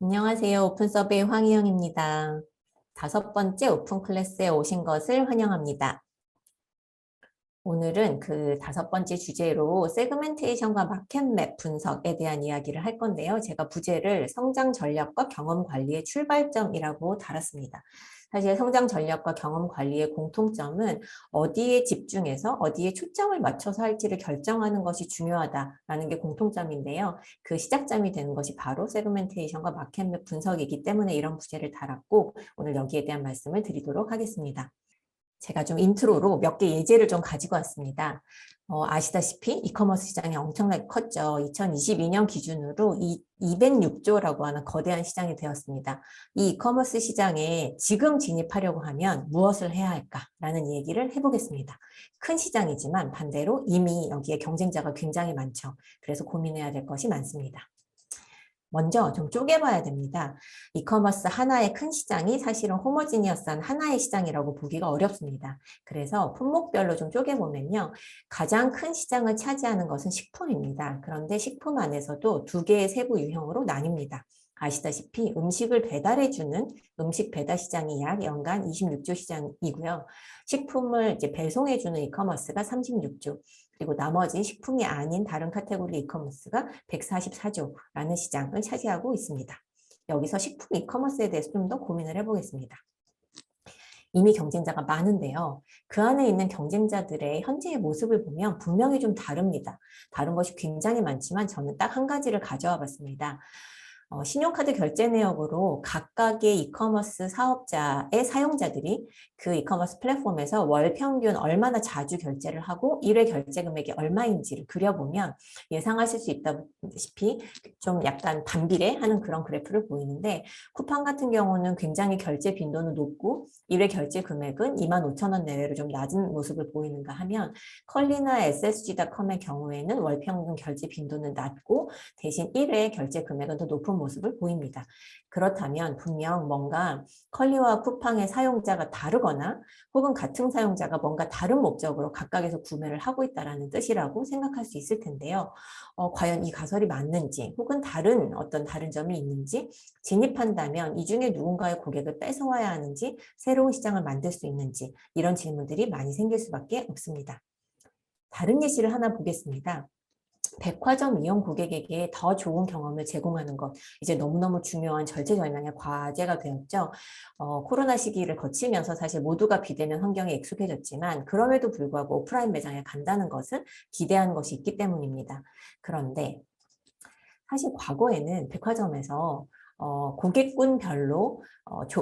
안녕하세요. 오픈 서베이 황희영입니다. 5번째 오픈 클래스에 오신 것을 환영합니다. 오늘은 그 5번째 주제로 세그멘테이션과 마켓맵 분석에 대한 이야기를 할 건데요. 제가 부제를 성장 전략과 경험 관리의 출발점이라고 달았습니다. 사실 성장 전략과 경험 관리의 공통점은 어디에 집중해서 어디에 초점을 맞춰서 할지를 결정하는 것이 중요하다라는 게 공통점인데요. 그 시작점이 되는 것이 바로 세그멘테이션과 마켓맵 분석이기 때문에 이런 부제를 달았고 오늘 여기에 대한 말씀을 드리도록 하겠습니다. 제가 좀 인트로로 몇 개 예제를 좀 가지고 왔습니다. 아시다시피 이커머스 시장이 엄청나게 컸죠. 2022년 기준으로 206조라고 하는 거대한 시장이 되었습니다. 이 이커머스 시장에 지금 진입하려고 하면 무엇을 해야 할까라는 얘기를 해보겠습니다. 큰 시장이지만 반대로 이미 여기에 경쟁자가 굉장히 많죠. 그래서 고민해야 될 것이 많습니다. 먼저 좀 쪼개봐야 됩니다. 이커머스 하나의 큰 시장이 사실은 호모지니어스한 하나의 시장이라고 보기가 어렵습니다. 그래서 품목별로 좀 쪼개보면요. 가장 큰 시장을 차지하는 것은 식품입니다. 그런데 식품 안에서도 두 개의 세부 유형으로 나뉩니다. 아시다시피 음식을 배달해주는 음식 배달 시장이 약 연간 26조 시장이고요. 식품을 이제 배송해주는 이커머스가 36조. 그리고 나머지 식품이 아닌 다른 카테고리 이커머스가 144조라는 시장을 차지하고 있습니다. 여기서 식품 이커머스에 대해서 좀 더 고민을 해보겠습니다. 이미 경쟁자가 많은데요. 그 안에 있는 경쟁자들의 현재의 모습을 보면 분명히 좀 다릅니다. 다른 것이 굉장히 많지만 저는 딱 한 가지를 가져와 봤습니다. 신용카드 결제 내역으로 각각의 이커머스 사업자의 사용자들이 그 이커머스 플랫폼에서 월 평균 얼마나 자주 결제를 하고 1회 결제 금액이 얼마인지를 그려보면 예상하실 수 있다시피 좀 약간 반비례하는 그런 그래프를 보이는데 쿠팡 같은 경우는 굉장히 결제 빈도는 높고 1회 결제 금액은 25,000원 내외로 좀 낮은 모습을 보이는가 하면 컬리나 SSG.com의 경우에는 월 평균 결제 빈도는 낮고 대신 1회 결제 금액은 더 높은 모습을 보입니다. 그렇다면 분명 뭔가 컬리와 쿠팡의 사용자가 다르거나 혹은 같은 사용자가 뭔가 다른 목적으로 각각에서 구매를 하고 있다는 뜻이라고 생각할 수 있을 텐데요. 과연 이 가설이 맞는지 혹은 다른 점이 있는지 진입한다면 이 중에 누군가의 고객을 뺏어와야 하는지 새로운 시장을 만들 수 있는지 이런 질문들이 많이 생길 수밖에 없습니다. 다른 예시를 하나 보겠습니다. 백화점 이용 고객에게 더 좋은 경험을 제공하는 것, 이제 너무너무 중요한 절체절명의 과제가 되었죠. 코로나 시기를 거치면서 사실 모두가 비대면 환경에 익숙해졌지만 그럼에도 불구하고 오프라인 매장에 간다는 것은 기대하는 것이 있기 때문입니다. 그런데 사실 과거에는 백화점에서 고객군별로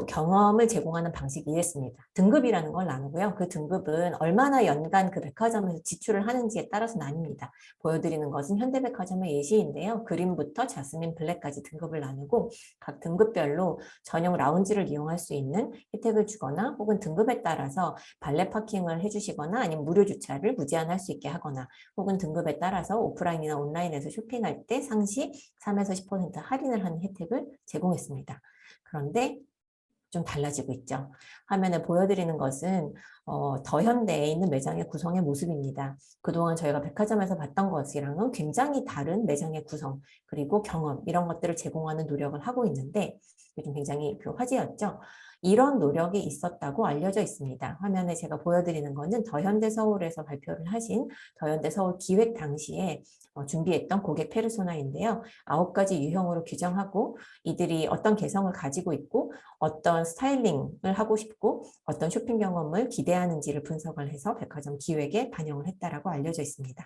경험을 제공하는 방식이 이랬습니다. 등급이라는 걸 나누고요. 그 등급은 얼마나 연간 그 백화점에서 지출을 하는지에 따라서 나뉩니다. 보여드리는 것은 현대백화점의 예시인데요. 그린부터 자스민 블랙까지 등급을 나누고 각 등급별로 전용 라운지를 이용할 수 있는 혜택을 주거나 혹은 등급에 따라서 발렛 파킹을 해주시거나 아니면 무료 주차를 무제한할 수 있게 하거나 혹은 등급에 따라서 오프라인이나 온라인에서 쇼핑할 때 상시 3에서 10% 할인을 하는 혜택을 제공했습니다. 그런데 좀 달라지고 있죠. 화면에 보여드리는 것은 더현대에 있는 매장의 구성의 모습입니다. 그동안 저희가 백화점에서 봤던 것이랑은 굉장히 다른 매장의 구성 그리고 경험 이런 것들을 제공하는 노력을 하고 있는데 요즘 굉장히 화제였죠. 이런 노력이 있었다고 알려져 있습니다. 화면에 제가 보여드리는 것은 더현대 서울에서 발표를 하신 더현대 서울 기획 당시에 준비했던 고객 페르소나인데요. 9가지 유형으로 규정하고 이들이 어떤 개성을 가지고 있고 어떤 스타일링을 하고 싶고 어떤 쇼핑 경험을 기대하는지를 분석을 해서 백화점 기획에 반영을 했다라고 알려져 있습니다.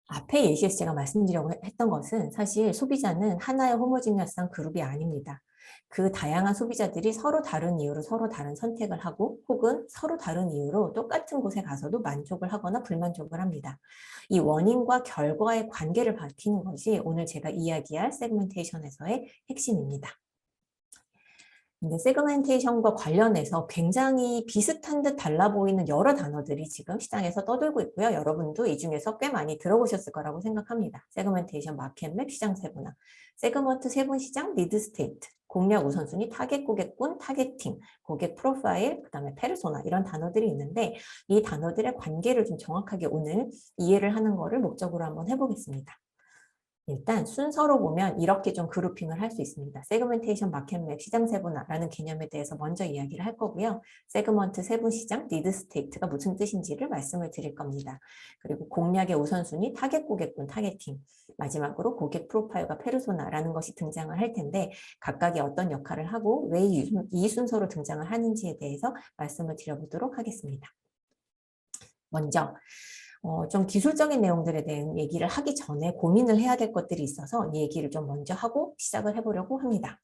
앞에 예시에서 제가 말씀드리려고 했던 것은 사실 소비자는 하나의 호모지니어스한 그룹이 아닙니다. 그 다양한 소비자들이 서로 다른 이유로 서로 다른 선택을 하고 혹은 서로 다른 이유로 똑같은 곳에 가서도 만족을 하거나 불만족을 합니다. 이 원인과 결과의 관계를 밝히는 것이 오늘 제가 이야기할 세그멘테이션에서의 핵심입니다. 근데 세그멘테이션과 관련해서 굉장히 비슷한 듯 달라 보이는 여러 단어들이 지금 시장에서 떠돌고 있고요. 여러분도 이 중에서 꽤 많이 들어보셨을 거라고 생각합니다. 세그멘테이션, 마켓맵, 시장 세분화, 세그먼트 세분 시장, 리드 스테이트, 공략 우선순위, 타겟 고객군, 타겟팅, 고객 프로파일, 그다음에 페르소나 이런 단어들이 있는데 이 단어들의 관계를 좀 정확하게 오늘 이해를 하는 거를 목적으로 한번 해보겠습니다. 일단 순서로 보면 이렇게 좀 그룹핑을 할 수 있습니다. 세그멘테이션, 마켓맵, 시장 세분화라는 개념에 대해서 먼저 이야기를 할 거고요. 세그먼트, 세분 시장, 니드 스테이트가 무슨 뜻인지를 말씀을 드릴 겁니다. 그리고 공략의 우선순위, 타겟 고객군, 타겟팅, 마지막으로 고객 프로파일과 페르소나라는 것이 등장을 할 텐데 각각이 어떤 역할을 하고 왜 이 순서로 등장을 하는지에 대해서 말씀을 드려보도록 하겠습니다. 먼저 좀 기술적인 내용들에 대한 얘기를 하기 전에 고민을 해야 될 것들이 있어서 이 얘기를 좀 먼저 하고 시작을 해보려고 합니다.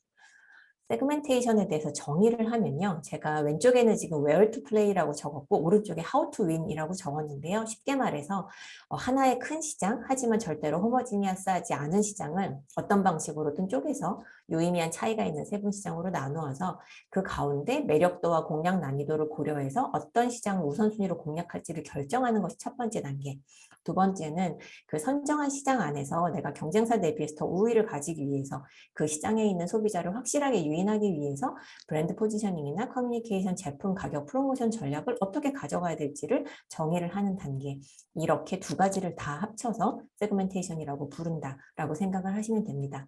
세그멘테이션에 대해서 정의를 하면요. 제가 왼쪽에는 지금 where to play라고 적었고 오른쪽에 how to win이라고 적었는데요. 쉽게 말해서 하나의 큰 시장, 하지만 절대로 호모지니어스하지 않은 시장을 어떤 방식으로든 쪼개서 유의미한 차이가 있는 세분 시장으로 나누어서 그 가운데 매력도와 공략 난이도를 고려해서 어떤 시장을 우선순위로 공략할지를 결정하는 것이 첫 번째 단계. 두 번째는 그 선정한 시장 안에서 내가 경쟁사 대비해서 더 우위를 가지기 위해서 그 시장에 있는 소비자를 확실하게 유인하기 위해서 브랜드 포지셔닝이나 커뮤니케이션, 제품, 가격, 프로모션 전략을 어떻게 가져가야 될지를 정의를 하는 단계. 이렇게 두 가지를 다 합쳐서 세그멘테이션이라고 부른다라고 생각을 하시면 됩니다.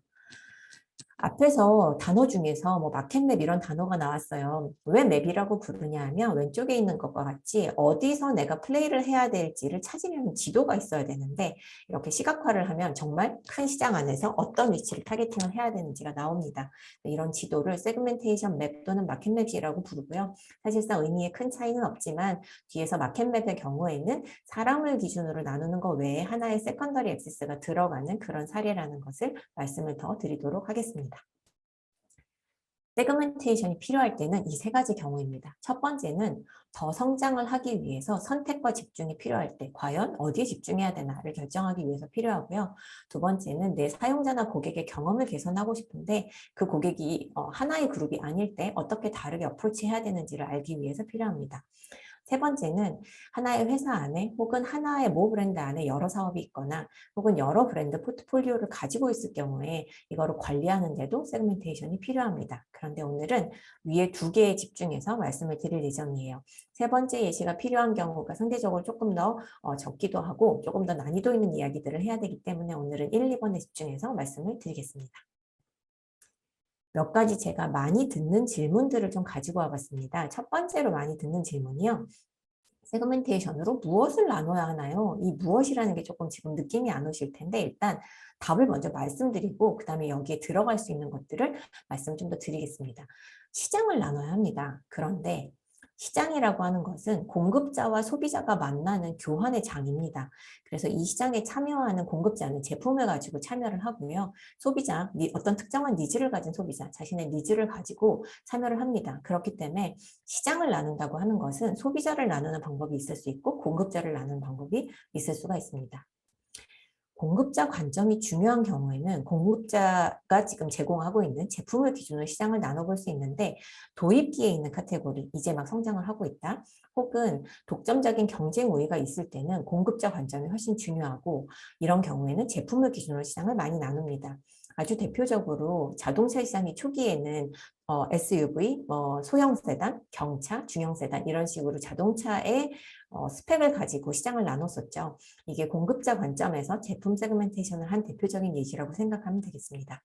앞에서 단어 중에서 뭐 마켓맵 이런 단어가 나왔어요. 왜 맵이라고 부르냐 하면 왼쪽에 있는 것과 같이 어디서 내가 플레이를 해야 될지를 찾으려면 지도가 있어야 되는데 이렇게 시각화를 하면 정말 큰 시장 안에서 어떤 위치를 타겟팅을 해야 되는지가 나옵니다. 이런 지도를 세그멘테이션 맵 또는 마켓맵이라고 부르고요. 사실상 의미에 큰 차이는 없지만 뒤에서 마켓맵의 경우에는 사람을 기준으로 나누는 것 외에 하나의 세컨더리 액세스가 들어가는 그런 사례라는 것을 말씀을 더 드리도록 하겠습니다. 세그멘테이션이 필요할 때는 이 세 가지 경우입니다. 첫 번째는 더 성장을 하기 위해서 선택과 집중이 필요할 때 과연 어디에 집중해야 되나를 결정하기 위해서 필요하고요. 두 번째는 내 사용자나 고객의 경험을 개선하고 싶은데 그 고객이 하나의 그룹이 아닐 때 어떻게 다르게 어프로치해야 되는지를 알기 위해서 필요합니다. 세 번째는 하나의 회사 안에 혹은 하나의 모 브랜드 안에 여러 사업이 있거나 혹은 여러 브랜드 포트폴리오를 가지고 있을 경우에 이거를 관리하는 데도 세그멘테이션이 필요합니다. 그런데 오늘은 위에 두 개에 집중해서 말씀을 드릴 예정이에요. 세 번째 예시가 필요한 경우가 상대적으로 조금 더 적기도 하고 조금 더 난이도 있는 이야기들을 해야 되기 때문에 오늘은 1, 2번에 집중해서 말씀을 드리겠습니다. 몇 가지 제가 많이 듣는 질문들을 좀 가지고 와봤습니다. 첫 번째로 많이 듣는 질문이요. 세그멘테이션으로 무엇을 나눠야 하나요? 이 무엇이라는 게 조금 지금 느낌이 안 오실 텐데 일단 답을 먼저 말씀드리고 그 다음에 여기에 들어갈 수 있는 것들을 말씀 좀 더 드리겠습니다. 시장을 나눠야 합니다. 그런데 시장이라고 하는 것은 공급자와 소비자가 만나는 교환의 장입니다. 그래서 이 시장에 참여하는 공급자는 제품을 가지고 참여를 하고요. 소비자, 어떤 특정한 니즈를 가진 소비자, 자신의 니즈를 가지고 참여를 합니다. 그렇기 때문에 시장을 나눈다고 하는 것은 소비자를 나누는 방법이 있을 수 있고 공급자를 나누는 방법이 있을 수가 있습니다. 공급자 관점이 중요한 경우에는 공급자가 지금 제공하고 있는 제품을 기준으로 시장을 나눠볼 수 있는데 도입기에 있는 카테고리, 이제 막 성장을 하고 있다. 혹은 독점적인 경쟁 우위가 있을 때는 공급자 관점이 훨씬 중요하고 이런 경우에는 제품을 기준으로 시장을 많이 나눕니다. 아주 대표적으로 자동차 시장이 초기에는 SUV, 소형 세단, 경차, 중형 세단 이런 식으로 자동차의 스펙을 가지고 시장을 나눴었죠. 이게 공급자 관점에서 제품 세그멘테이션을 한 대표적인 예시라고 생각하면 되겠습니다.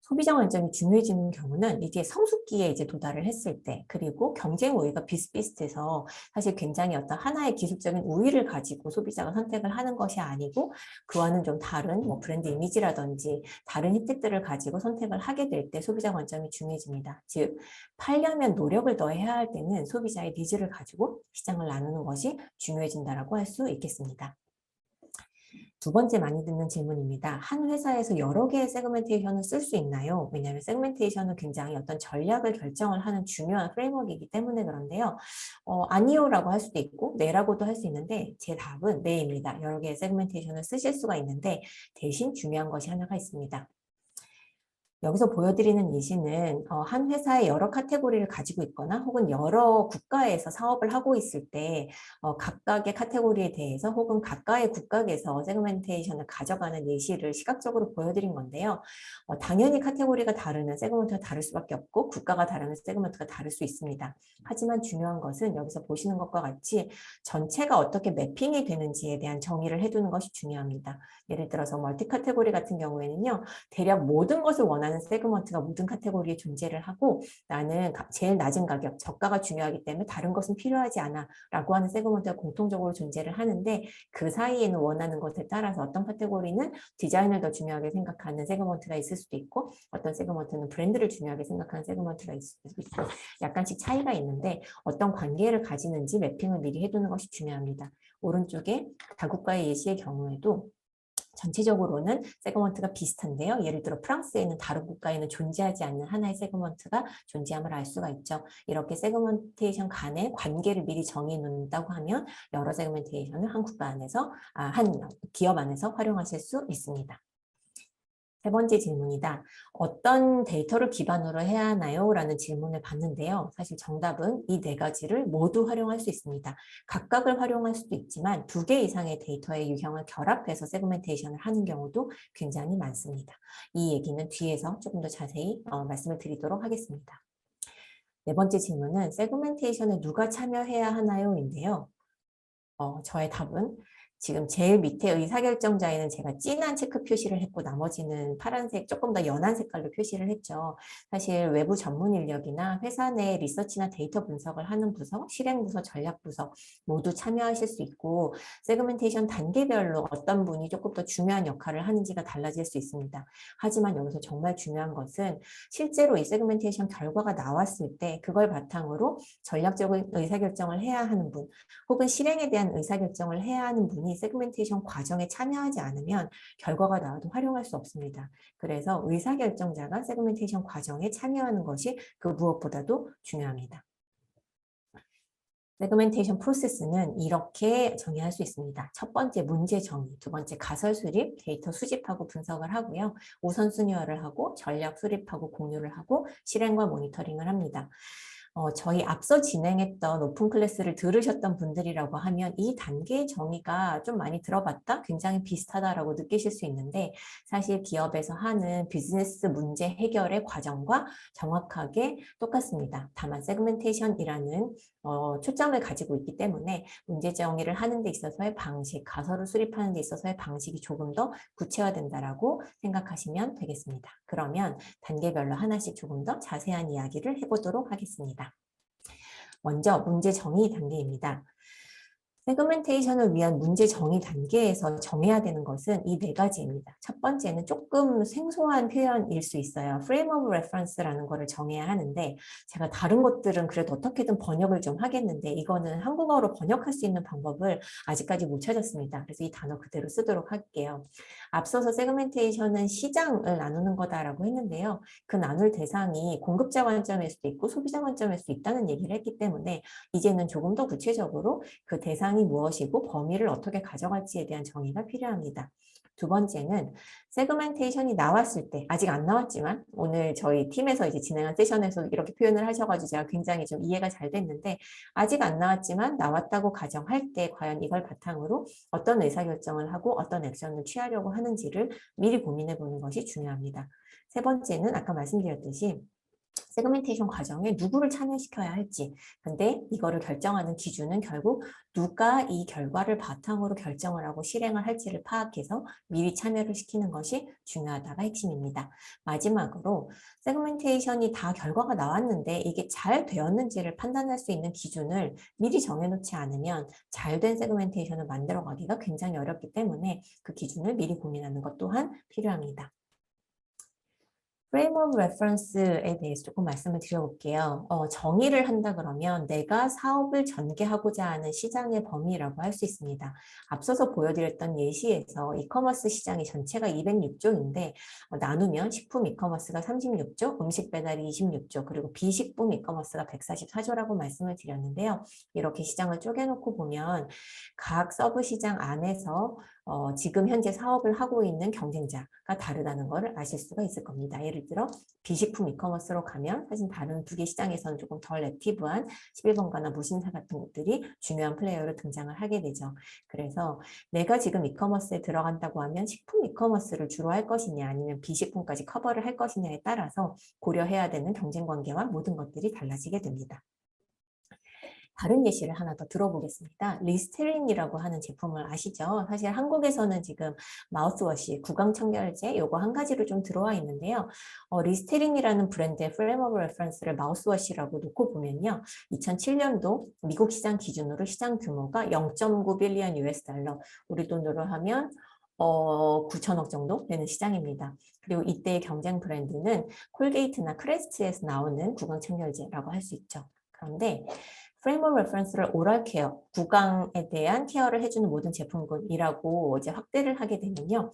소비자 관점이 중요해지는 경우는 이제 성숙기에 이제 도달을 했을 때 그리고 경쟁 우위가 비슷비슷해서 사실 굉장히 어떤 하나의 기술적인 우위를 가지고 소비자가 선택을 하는 것이 아니고 그와는 좀 다른 브랜드 이미지라든지 다른 혜택들을 가지고 선택을 하게 될 때 소비자 관점이 중요해집니다. 즉 팔려면 노력을 더 해야 할 때는 소비자의 니즈를 가지고 시장을 나누는 것이 중요해진다라고 할 수 있겠습니다. 두 번째 많이 듣는 질문입니다. 한 회사에서 여러 개의 세그멘테이션을 쓸 수 있나요? 왜냐하면 세그멘테이션은 굉장히 어떤 전략을 결정을 하는 중요한 프레임워크이기 때문에 그런데요. 아니요라고 할 수도 있고 네라고도 할 수 있는데 제 답은 네입니다. 여러 개의 세그멘테이션을 쓰실 수가 있는데 대신 중요한 것이 하나가 있습니다. 여기서 보여드리는 예시는 한 회사의 여러 카테고리를 가지고 있거나 혹은 여러 국가에서 사업을 하고 있을 때 각각의 카테고리에 대해서 혹은 각각의 국가에서 세그멘테이션을 가져가는 예시를 시각적으로 보여드린 건데요. 당연히 카테고리가 다르면 세그먼트가 다를 수밖에 없고 국가가 다르면 세그먼트가 다를 수 있습니다. 하지만 중요한 것은 여기서 보시는 것과 같이 전체가 어떻게 매핑이 되는지에 대한 정의를 해두는 것이 중요합니다. 예를 들어서 멀티 카테고리 같은 경우에는요. 대략 모든 것을 원하는 세그먼트가 모든 카테고리에 존재를 하고 나는 제일 낮은 가격, 저가가 중요하기 때문에 다른 것은 필요하지 않아 라고 하는 세그먼트가 공통적으로 존재를 하는데 그 사이에는 원하는 것에 따라서 어떤 카테고리는 디자인을 더 중요하게 생각하는 세그먼트가 있을 수도 있고 어떤 세그먼트는 브랜드를 중요하게 생각하는 세그먼트가 있을 수도 있고 약간씩 차이가 있는데 어떤 관계를 가지는지 매핑을 미리 해두는 것이 중요합니다. 오른쪽에 다국가의 예시의 경우에도 전체적으로는 세그먼트가 비슷한데요. 예를 들어 프랑스에 있는 다른 국가에는 존재하지 않는 하나의 세그먼트가 존재함을 알 수가 있죠. 이렇게 세그멘테이션 간의 관계를 미리 정해 놓는다고 하면 여러 세그멘테이션을 한 국가 안에서, 한 기업 안에서 활용하실 수 있습니다. 세 번째 질문이다. 어떤 데이터를 기반으로 해야 하나요? 라는 질문을 받는데요. 사실 정답은 이 네 가지를 모두 활용할 수 있습니다. 각각을 활용할 수도 있지만 두 개 이상의 데이터의 유형을 결합해서 세그멘테이션을 하는 경우도 굉장히 많습니다. 이 얘기는 뒤에서 조금 더 자세히 말씀을 드리도록 하겠습니다. 네 번째 질문은 세그멘테이션에 누가 참여해야 하나요? 인데요. 저의 답은 지금 제일 밑에 의사결정자에는 제가 진한 체크 표시를 했고 나머지는 파란색 조금 더 연한 색깔로 표시를 했죠. 사실 외부 전문 인력이나 회사 내 리서치나 데이터 분석을 하는 부서, 실행부서, 전략부서 모두 참여하실 수 있고 세그멘테이션 단계별로 어떤 분이 조금 더 중요한 역할을 하는지가 달라질 수 있습니다. 하지만 여기서 정말 중요한 것은 실제로 이 세그멘테이션 결과가 나왔을 때 그걸 바탕으로 전략적인 의사결정을 해야 하는 분 혹은 실행에 대한 의사결정을 해야 하는 분이 세그멘테이션 과정에 참여하지 않으면 결과가 나와도 활용할 수 없습니다. 그래서 의사결정자가 세그멘테이션 과정에 참여하는 것이 그 무엇보다도 중요합니다. 세그멘테이션 프로세스는 이렇게 정의할 수 있습니다. 첫 번째 문제 정의, 두 번째 가설 수립, 데이터 수집하고 분석을 하고요. 우선순위화를 하고 전략 수립하고 공유를 하고 실행과 모니터링을 합니다. 저희 앞서 진행했던 오픈 클래스를 들으셨던 분들이라고 하면 이 단계의 정의가 좀 많이 들어봤다? 굉장히 비슷하다라고 느끼실 수 있는데 사실 기업에서 하는 비즈니스 문제 해결의 과정과 정확하게 똑같습니다. 다만 세그멘테이션이라는 초점을 가지고 있기 때문에 문제 정의를 하는 데 있어서의 방식, 가설을 수립하는 데 있어서의 방식이 조금 더 구체화된다라고 생각하시면 되겠습니다. 그러면 단계별로 하나씩 조금 더 자세한 이야기를 해보도록 하겠습니다. 먼저 문제 정의 단계입니다. 세그멘테이션을 위한 문제 정의 단계에서 정해야 되는 것은 이 네 가지입니다. 첫 번째는 조금 생소한 표현일 수 있어요. Frame of Reference라는 거를 정해야 하는데 제가 다른 것들은 그래도 어떻게든 번역을 좀 하겠는데 이거는 한국어로 번역할 수 있는 방법을 아직까지 못 찾았습니다. 그래서 이 단어 그대로 쓰도록 할게요. 앞서서 세그멘테이션은 시장을 나누는 거다라고 했는데요. 그 나눌 대상이 공급자 관점일 수도 있고 소비자 관점일 수도 있다는 얘기를 했기 때문에 이제는 조금 더 구체적으로 그 대상이 무엇이고 범위를 어떻게 가져갈지에 대한 정의가 필요합니다. 두 번째는 세그멘테이션이 나왔을 때 아직 안 나왔지만 오늘 저희 팀에서 이제 진행한 세션에서 이렇게 표현을 하셔가지고 제가 굉장히 좀 이해가 잘 됐는데 아직 안 나왔지만 나왔다고 가정할 때 과연 이걸 바탕으로 어떤 의사결정을 하고 어떤 액션을 취하려고 하는지를 미리 고민해 보는 것이 중요합니다. 세 번째는 아까 말씀드렸듯이 세그멘테이션 과정에 누구를 참여시켜야 할지 근데 이거를 결정하는 기준은 결국 누가 이 결과를 바탕으로 결정을 하고 실행을 할지를 파악해서 미리 참여를 시키는 것이 중요하다가 핵심입니다. 마지막으로 세그멘테이션이 다 결과가 나왔는데 이게 잘 되었는지를 판단할 수 있는 기준을 미리 정해놓지 않으면 잘된 세그멘테이션을 만들어가기가 굉장히 어렵기 때문에 그 기준을 미리 고민하는 것 또한 필요합니다. Frame of Reference에 대해서 조금 말씀을 드려볼게요. 정의를 한다 그러면 내가 사업을 전개하고자 하는 시장의 범위라고 할 수 있습니다. 앞서서 보여드렸던 예시에서 이커머스 시장이 전체가 206조인데 나누면 식품 이커머스가 36조, 음식 배달이 26조, 그리고 비식품 이커머스가 144조라고 말씀을 드렸는데요. 이렇게 시장을 쪼개놓고 보면 각 서브 시장 안에서 지금 현재 사업을 하고 있는 경쟁자가 다르다는 것을 아실 수가 있을 겁니다. 예를 들어 비식품 이커머스로 가면 사실 다른 두 개 시장에서는 조금 덜 액티브한 11번가나 무신사 같은 곳들이 중요한 플레이어로 등장을 하게 되죠. 그래서 내가 지금 이커머스에 들어간다고 하면 식품 이커머스를 주로 할 것이냐 아니면 비식품까지 커버를 할 것이냐에 따라서 고려해야 되는 경쟁 관계와 모든 것들이 달라지게 됩니다. 다른 예시를 하나 더 들어보겠습니다. 리스테린이라고 하는 제품을 아시죠? 사실 한국에서는 지금 마우스워시, 구강 청결제 요거 한 가지로 좀 들어와 있는데요. 리스테린이라는 브랜드의 프레임 오브 레퍼런스를 마우스워시라고 놓고 보면요. 2007년도 미국 시장 기준으로 시장 규모가 0.9 빌리언 US 달러, 우리 돈으로 하면 9천억 정도 되는 시장입니다. 그리고 이때의 경쟁 브랜드는 콜게이트나 크레스트에서 나오는 구강 청결제라고 할 수 있죠. 그런데 프레임 오브 레퍼런스를 오럴 케어, 구강에 대한 케어를 해주는 모든 제품군이라고 이제 확대를 하게 되면요.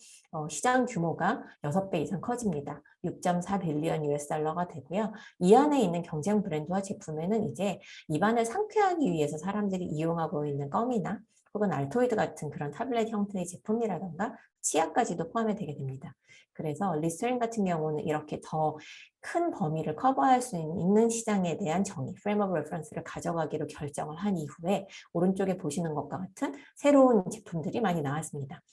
시장 규모가 6배 이상 커집니다. 6.4 빌리언 US 달러가 되고요. 이 안에 있는 경쟁 브랜드와 제품에는 이제 입안을 상쾌하기 위해서 사람들이 이용하고 있는 껌이나 혹은 알토이드 같은 그런 타블렛 형태의 제품이라던가 치약까지도 포함이 되게 됩니다. 그래서 리스테린 같은 경우는 이렇게 더 큰 범위를 커버할 수 있는 시장에 대한 정의, 프레임 오브 레퍼런스를 가져가기로 결정을 한 이후에 오른쪽에 보시는 것과 같은 새로운 제품들이 많이 나왔습니다.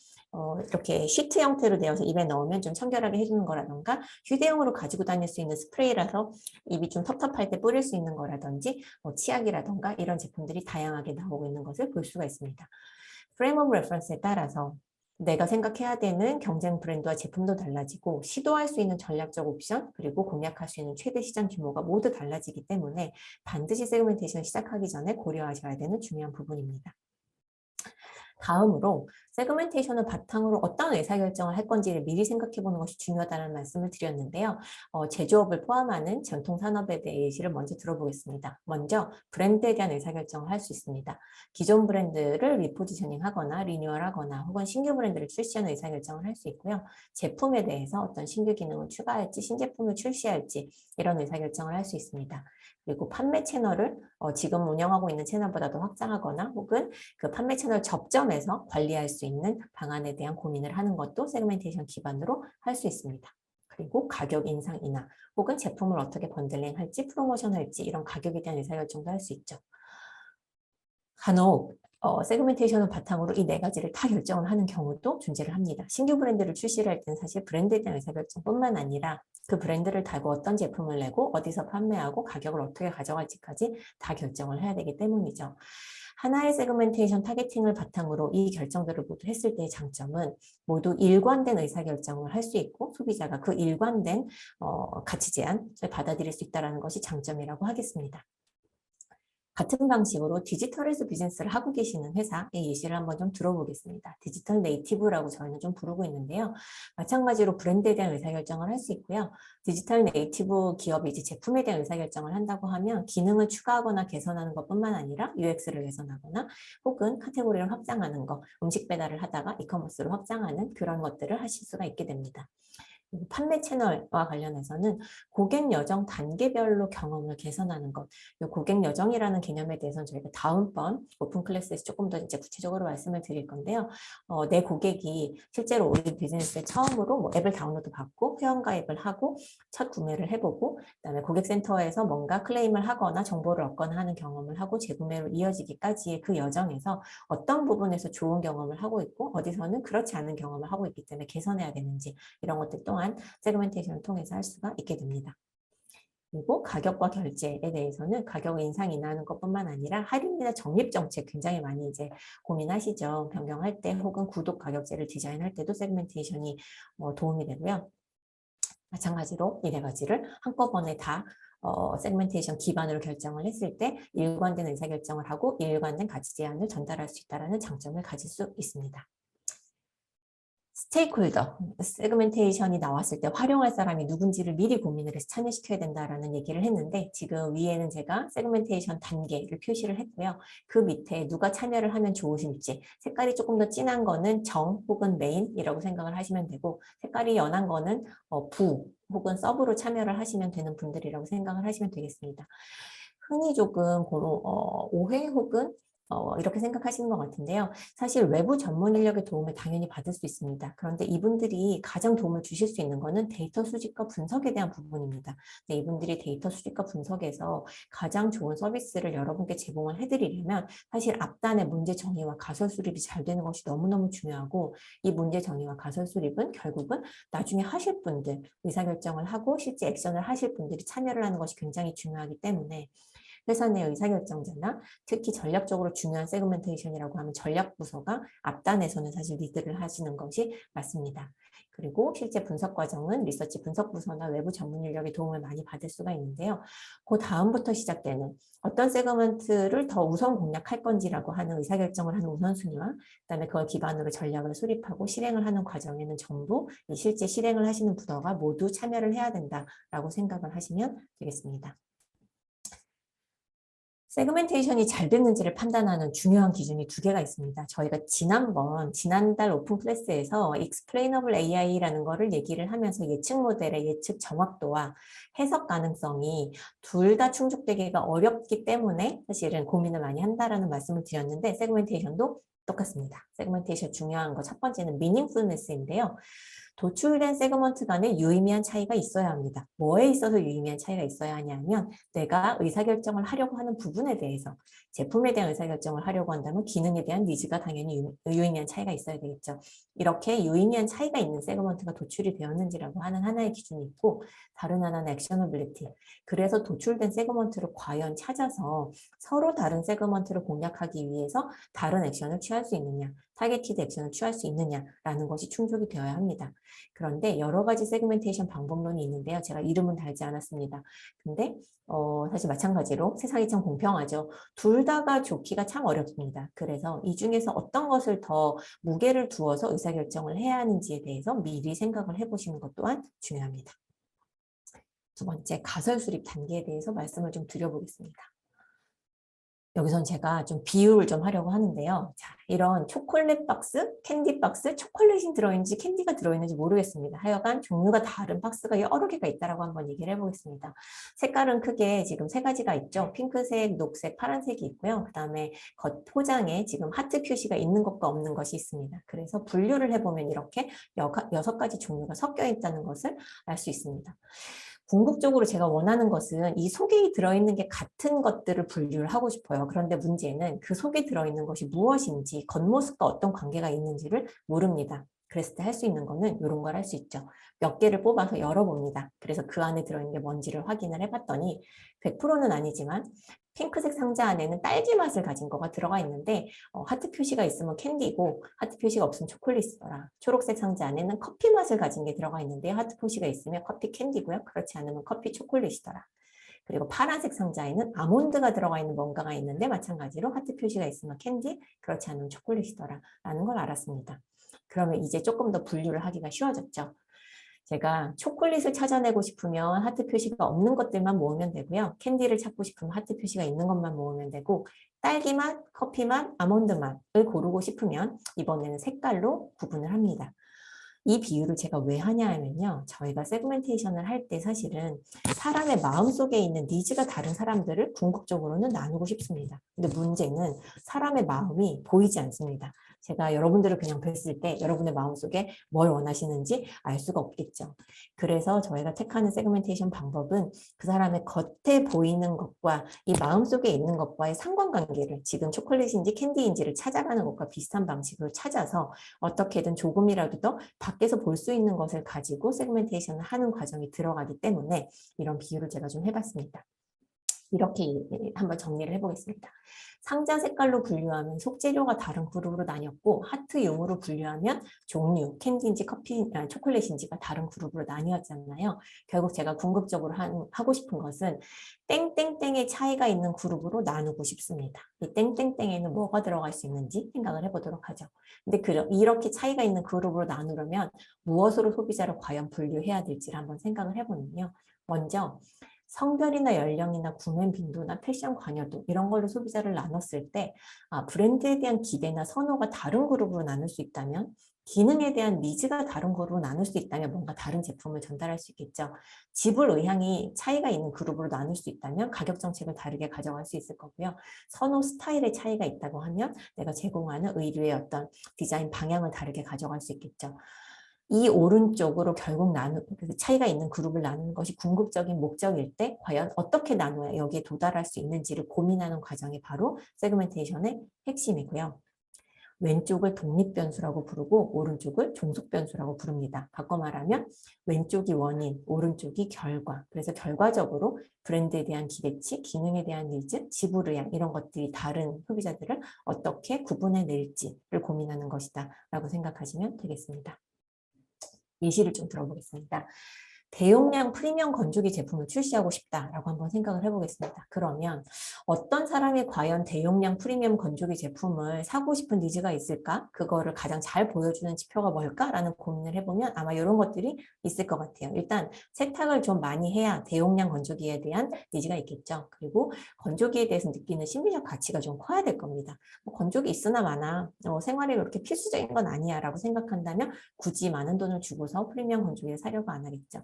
이렇게 시트 형태로 되어서 입에 넣으면 좀 청결하게 해주는 거라던가 휴대용으로 가지고 다닐 수 있는 스프레이라서 입이 좀 텁텁할 때 뿌릴 수 있는 거라든지 치약이라던가 이런 제품들이 다양하게 나오고 있는 것을 볼 수가 있습니다. 프레임 오브 레퍼런스에 따라서 내가 생각해야 되는 경쟁 브랜드와 제품도 달라지고 시도할 수 있는 전략적 옵션 그리고 공략할 수 있는 최대 시장 규모가 모두 달라지기 때문에 반드시 세그멘테이션 시작하기 전에 고려하셔야 되는 중요한 부분입니다. 다음으로 세그멘테이션을 바탕으로 어떤 의사결정을 할 건지를 미리 생각해보는 것이 중요하다는 말씀을 드렸는데요. 제조업을 포함하는 전통산업에 대해 예시를 먼저 들어보겠습니다. 먼저 브랜드에 대한 의사결정을 할 수 있습니다. 기존 브랜드를 리포지셔닝하거나 리뉴얼하거나 혹은 신규 브랜드를 출시하는 의사결정을 할 수 있고요. 제품에 대해서 어떤 신규 기능을 추가할지 신제품을 출시할지 이런 의사결정을 할 수 있습니다. 그리고 판매 채널을 지금 운영하고 있는 채널보다 더 확장하거나 혹은 그 판매 채널 접점에서 관리할 수 있는 방안에 대한 고민을 하는 것도 세그멘테이션 기반으로 할 수 있습니다. 그리고 가격 인상 인하 혹은 제품을 어떻게 번들링할지 프로모션할지 이런 가격에 대한 의사결정도 할 수 있죠. 간혹 세그멘테이션을 바탕으로 이 네 가지를 다 결정을 하는 경우도 존재를 합니다. 신규 브랜드를 출시를 할 때는 사실 브랜드에 대한 의사결정뿐만 아니라 그 브랜드를 달고 어떤 제품을 내고 어디서 판매하고 가격을 어떻게 가져갈지까지 다 결정을 해야 되기 때문이죠. 하나의 세그멘테이션 타겟팅을 바탕으로 이 결정들을 모두 했을 때의 장점은 모두 일관된 의사결정을 할 수 있고 소비자가 그 일관된 가치 제안을 받아들일 수 있다는 것이 장점이라고 하겠습니다. 같은 방식으로 디지털에서 비즈니스를 하고 계시는 회사의 예시를 한번 좀 들어보겠습니다. 디지털 네이티브라고 저희는 좀 부르고 있는데요. 마찬가지로 브랜드에 대한 의사결정을 할 수 있고요. 디지털 네이티브 기업이 이제 제품에 대한 의사결정을 한다고 하면 기능을 추가하거나 개선하는 것뿐만 아니라 UX를 개선하거나 혹은 카테고리를 확장하는 것, 음식 배달을 하다가 이커머스로 확장하는 그런 것들을 하실 수가 있게 됩니다. 판매 채널과 관련해서는 고객 여정 단계별로 경험을 개선하는 것. 이 고객 여정이라는 개념에 대해서는 저희가 다음번 오픈 클래스에서 조금 더 이제 구체적으로 말씀을 드릴 건데요. 내 고객이 실제로 우리 비즈니스에 처음으로 뭐 앱을 다운로드 받고 회원가입을 하고 첫 구매를 해보고 그다음에 고객센터에서 뭔가 클레임을 하거나 정보를 얻거나 하는 경험을 하고 재구매로 이어지기까지의 그 여정에서 어떤 부분에서 좋은 경험을 하고 있고 어디서는 그렇지 않은 경험을 하고 있기 때문에 개선해야 되는지 이런 것들 또한 세그멘테이션을 통해서 할 수가 있게 됩니다. 그리고 가격과 결제에 대해서는 가격 인상 인하하는 것뿐만 아니라 할인이나 적립 정책 굉장히 많이 이제 고민하시죠. 변경할 때 혹은 구독 가격제를 디자인할 때도 세그멘테이션이 도움이 되고요. 마찬가지로 이 네 가지를 한꺼번에 다 세그멘테이션 기반으로 결정을 했을 때 일관된 의사결정을 하고 일관된 가치 제안을 전달할 수 있다는 장점을 가질 수 있습니다. 스테이크홀더, 세그멘테이션이 나왔을 때 활용할 사람이 누군지를 미리 고민을 해서 참여시켜야 된다라는 얘기를 했는데 지금 위에는 제가 세그멘테이션 단계를 표시를 했고요. 그 밑에 누가 참여를 하면 좋으실지 색깔이 조금 더 진한 거는 정 혹은 메인이라고 생각을 하시면 되고 색깔이 연한 거는 부 혹은 서브로 참여를 하시면 되는 분들이라고 생각을 하시면 되겠습니다. 흔히 조금 오해 혹은 이렇게 생각하시는 것 같은데요. 사실 외부 전문 인력의 도움을 당연히 받을 수 있습니다. 그런데 이분들이 가장 도움을 주실 수 있는 것은 데이터 수집과 분석에 대한 부분입니다. 네, 이분들이 데이터 수집과 분석에서 가장 좋은 서비스를 여러분께 제공을 해드리려면 사실 앞단의 문제 정의와 가설 수립이 잘 되는 것이 너무너무 중요하고, 이 문제 정의와 가설 수립은 결국은 나중에 하실 분들, 의사결정을 하고 실제 액션을 하실 분들이 참여를 하는 것이 굉장히 중요하기 때문에 회사 내 의사결정자나 특히 전략적으로 중요한 세그멘테이션이라고 하면 전략부서가 앞단에서는 사실 리드를 하시는 것이 맞습니다. 그리고 실제 분석 과정은 리서치 분석부서나 외부 전문 인력의 도움을 많이 받을 수가 있는데요. 그 다음부터 시작되는 어떤 세그먼트를 더 우선 공략할 건지라고 하는 의사결정을 하는 우선순위와 그다음에 그걸 기반으로 전략을 수립하고 실행을 하는 과정에는 전부 이 실제 실행을 하시는 부서가 모두 참여를 해야 된다라고 생각을 하시면 되겠습니다. 세그멘테이션이 잘 됐는지를 판단하는 중요한 기준이 두 개가 있습니다. 저희가 지난달 오픈 클래스에서 Explainable AI라는 거를 얘기를 하면서 예측 모델의 예측 정확도와 해석 가능성이 둘 다 충족되기가 어렵기 때문에 사실은 고민을 많이 한다라는 말씀을 드렸는데, 세그멘테이션도 똑같습니다. 세그멘테이션 중요한 거 첫 번째는 meaningfulness인데요. 도출된 세그먼트 간에 유의미한 차이가 있어야 합니다. 뭐에 있어서 유의미한 차이가 있어야 하냐면 내가 의사결정을 하려고 하는 부분에 대해서, 제품에 대한 의사결정을 하려고 한다면 기능에 대한 니즈가 당연히 유의미한 차이가 있어야 되겠죠. 이렇게 유의미한 차이가 있는 세그먼트가 도출이 되었는지라고 하는 하나의 기준이 있고, 다른 하나는 액셔너빌리티. 그래서 도출된 세그먼트를 과연 찾아서 서로 다른 세그먼트를 공략하기 위해서 다른 액션을 취할 수 있느냐, 타겟티드 액션을 취할 수 있느냐라는 것이 충족이 되어야 합니다. 그런데 여러 가지 세그멘테이션 방법론이 있는데요. 제가 이름은 달지 않았습니다. 근데 사실 마찬가지로 세상이 참 공평하죠. 둘 다가 좋기가 참 어렵습니다. 그래서 이 중에서 어떤 것을 더 무게를 두어서 의사결정을 해야 하는지에 대해서 미리 생각을 해보시는 것 또한 중요합니다. 두 번째, 가설 수립 단계에 대해서 말씀을 좀 드려보겠습니다. 여기선 제가 좀 비유를 좀 하려고 하는데요. 자, 이런 초콜릿 박스, 캔디 박스, 초콜릿이 들어있는지 캔디가 들어있는지 모르겠습니다. 하여간 종류가 다른 박스가 여러 개가 있다라고 한번 얘기를 해보겠습니다. 색깔은 크게 지금 세 가지가 있죠. 핑크색, 녹색, 파란색이 있고요. 그 다음에 겉 포장에 지금 하트 표시가 있는 것과 없는 것이 있습니다. 그래서 분류를 해보면 이렇게 6가지 종류가 섞여 있다는 것을 알 수 있습니다. 궁극적으로 제가 원하는 것은 이 속에 들어있는 게 같은 것들을 분류를 하고 싶어요. 그런데 문제는 그 속에 들어있는 것이 무엇인지, 겉모습과 어떤 관계가 있는지를 모릅니다. 그랬을 때 할 수 있는 거는 이런 걸 할 수 있죠. 몇 개를 뽑아서 열어봅니다. 그래서 그 안에 들어있는 게 뭔지를 확인을 해봤더니 100%는 아니지만 핑크색 상자 안에는 딸기 맛을 가진 거가 들어가 있는데 하트 표시가 있으면 캔디고 하트 표시가 없으면 초콜릿이더라. 초록색 상자 안에는 커피 맛을 가진 게 들어가 있는데 하트 표시가 있으면 커피 캔디고요. 그렇지 않으면 커피 초콜릿이더라. 그리고 파란색 상자에는 아몬드가 들어가 있는 뭔가가 있는데 마찬가지로 하트 표시가 있으면 캔디, 그렇지 않으면 초콜릿이더라 라는 걸 알았습니다. 그러면 이제 조금 더 분류를 하기가 쉬워졌죠. 제가 초콜릿을 찾아내고 싶으면 하트 표시가 없는 것들만 모으면 되고요. 캔디를 찾고 싶으면 하트 표시가 있는 것만 모으면 되고, 딸기 맛, 커피 맛, 아몬드 맛을 고르고 싶으면 이번에는 색깔로 구분을 합니다. 이 비유를 제가 왜 하냐 하면요. 저희가 세그멘테이션을 할 때 사실은 사람의 마음속에 있는 니즈가 다른 사람들을 궁극적으로는 나누고 싶습니다. 근데 문제는 사람의 마음이 보이지 않습니다. 제가 여러분들을 그냥 뵀을 때 여러분의 마음속에 뭘 원하시는지 알 수가 없겠죠. 그래서 저희가 택하는 세그멘테이션 방법은 그 사람의 겉에 보이는 것과 이 마음속에 있는 것과의 상관관계를, 지금 초콜릿인지 캔디인지를 찾아가는 것과 비슷한 방식으로 찾아서 어떻게든 조금이라도 더 밖에서 볼 수 있는 것을 가지고 세그멘테이션을 하는 과정이 들어가기 때문에 이런 비유를 제가 좀 해봤습니다. 이렇게 한번 정리를 해보겠습니다. 상자 색깔로 분류하면 속재료가 다른 그룹으로 나뉘었고, 하트용으로 분류하면 종류, 캔디인지 초콜릿인지가 다른 그룹으로 나뉘었잖아요. 결국 제가 궁극적으로 하고 싶은 것은 땡땡땡의 차이가 있는 그룹으로 나누고 싶습니다. 이 땡땡땡에는 뭐가 들어갈 수 있는지 생각을 해보도록 하죠. 근데 이렇게 차이가 있는 그룹으로 나누려면 무엇으로 소비자를 과연 분류해야 될지를 한번 생각을 해보면요. 먼저 성별이나 연령이나 구매 빈도나 패션 관여도 이런 걸로 소비자를 나눴을 때 브랜드에 대한 기대나 선호가 다른 그룹으로 나눌 수 있다면 기능에 대한 니즈가 다른 거로 나눌 수 있다면 뭔가 다른 제품을 전달할 수 있겠죠. 지불 의향이 차이가 있는 그룹으로 나눌 수 있다면 가격 정책을 다르게 가져갈 수 있을 거고요. 선호 스타일의 차이가 있다고 하면 내가 제공하는 의류의 어떤 디자인 방향을 다르게 가져갈 수 있겠죠. 이 오른쪽으로 결국 차이가 있는 그룹을 나누는 것이 궁극적인 목적일 때 과연 어떻게 나눠야 여기에 도달할 수 있는지를 고민하는 과정이 바로 세그멘테이션의 핵심이고요. 왼쪽을 독립변수라고 부르고 오른쪽을 종속변수라고 부릅니다. 바꿔 말하면 왼쪽이 원인, 오른쪽이 결과. 그래서 결과적으로 브랜드에 대한 기대치, 기능에 대한 니즈, 지불 의향 이런 것들이 다른 소비자들을 어떻게 구분해낼지를 고민하는 것이다 라고 생각하시면 되겠습니다. 예시를 좀 들어보겠습니다. 대용량 프리미엄 건조기 제품을 출시하고 싶다라고 한번 생각을 해보겠습니다. 그러면 어떤 사람이 과연 대용량 프리미엄 건조기 제품을 사고 싶은 니즈가 있을까? 그거를 가장 잘 보여주는 지표가 뭘까라는 고민을 해보면 아마 이런 것들이 있을 것 같아요. 일단 세탁을 좀 많이 해야 대용량 건조기에 대한 니즈가 있겠죠. 그리고 건조기에 대해서 느끼는 심리적 가치가 좀 커야 될 겁니다. 건조기 있으나 마나 생활에 그렇게 필수적인 건 아니야 라고 생각한다면 굳이 많은 돈을 주고서 프리미엄 건조기를 사려고 안 하겠죠.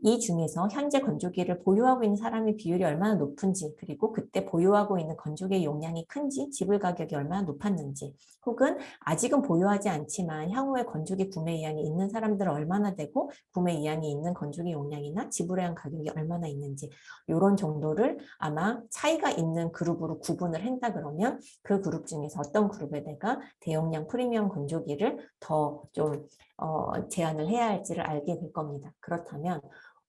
이 중에서 현재 건조기를 보유하고 있는 사람의 비율이 얼마나 높은지, 그리고 그때 보유하고 있는 건조기의 용량이 큰지, 지불 가격이 얼마나 높았는지, 혹은 아직은 보유하지 않지만 향후에 건조기 구매 의향이 있는 사람들은 얼마나 되고 구매 의향이 있는 건조기 용량이나 지불해야 한 가격이 얼마나 있는지 이런 정도를 아마 차이가 있는 그룹으로 구분을 한다 그러면 그 그룹 중에서 어떤 그룹에 내가 대용량 프리미엄 건조기를 더 좀 제한을 해야 할지를 알게 될 겁니다. 그렇다면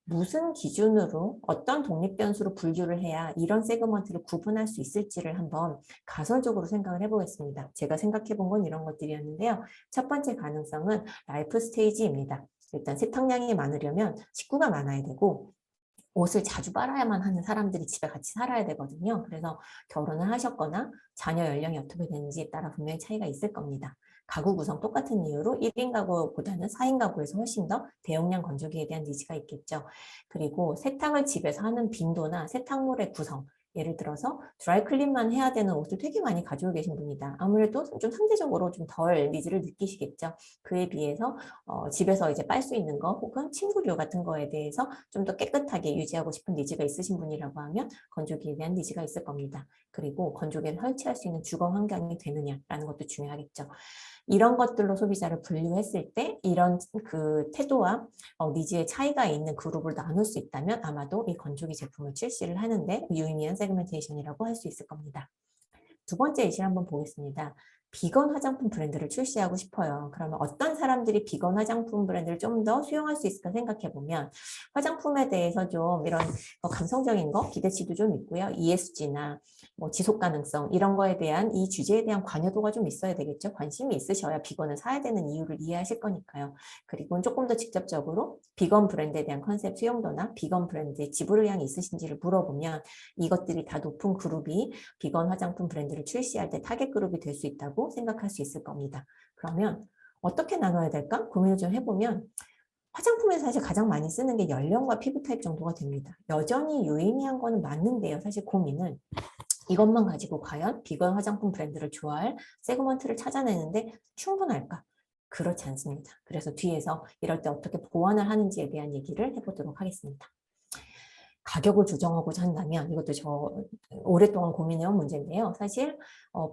무슨 기준으로 어떤 독립변수로 분류를 해야 이런 세그먼트를 구분할 수 있을지를 한번 가설적으로 생각을 해보겠습니다. 제가 생각해 본 건 이런 것들이었는데요. 첫 번째 가능성은 라이프 스테이지입니다. 일단 세탁량이 많으려면 식구가 많아야 되고 옷을 자주 빨아야만 하는 사람들이 집에 같이 살아야 되거든요. 그래서 결혼을 하셨거나 자녀 연령이 어떻게 되는지에 따라 분명히 차이가 있을 겁니다. 가구 구성 똑같은 이유로 1인 가구보다는 4인 가구에서 훨씬 더 대용량 건조기에 대한 니즈가 있겠죠. 그리고 세탁을 집에서 하는 빈도나 세탁물의 구성, 예를 들어서 드라이클린만 해야 되는 옷을 되게 많이 가지고 계신 분이다. 아무래도 좀 상대적으로 좀 덜 니즈를 느끼시겠죠. 그에 비해서 집에서 이제 빨 수 있는 거 혹은 침구류 같은 거에 대해서 좀 더 깨끗하게 유지하고 싶은 니즈가 있으신 분이라고 하면 건조기에 대한 니즈가 있을 겁니다. 그리고 건조기를 설치할 수 있는 주거 환경이 되느냐라는 것도 중요하겠죠. 이런 것들로 소비자를 분류했을 때 이런 그 태도와 니즈의 차이가 있는 그룹을 나눌 수 있다면 아마도 이 건조기 제품을 출시를 하는데 유의미한 세그멘테이션이라고 할 수 있을 겁니다. 두 번째 예시를 한번 보겠습니다. 비건 화장품 브랜드를 출시하고 싶어요. 그러면 어떤 사람들이 비건 화장품 브랜드를 좀 더 수용할 수 있을까 생각해 보면 화장품에 대해서 좀 이런 감성적인 거 기대치도 좀 있고요. ESG나 뭐 지속 가능성 이런 거에 대한 이 주제에 대한 관여도가 좀 있어야 되겠죠. 관심이 있으셔야 비건을 사야 되는 이유를 이해하실 거니까요. 그리고 조금 더 직접적으로 비건 브랜드에 대한 컨셉 수용도나 비건 브랜드의 지불 의향이 있으신지를 물어보면 이것들이 다 높은 그룹이 비건 화장품 브랜드를 출시할 때 타겟 그룹이 될 수 있다고 생각할 수 있을 겁니다. 그러면 어떻게 나눠야 될까? 고민을 좀 해보면 화장품에서 사실 가장 많이 쓰는 게 연령과 피부 타입 정도가 됩니다. 여전히 유의미한 거는 맞는데요. 사실 고민은 이것만 가지고 과연 비건 화장품 브랜드를 좋아할 세그먼트를 찾아내는데 충분할까? 그렇지 않습니다. 그래서 뒤에서 이럴 때 어떻게 보완을 하는지에 대한 얘기를 해보도록 하겠습니다. 가격을 조정하고자 한다면 이것도 저 오랫동안 고민해온 문제인데요. 사실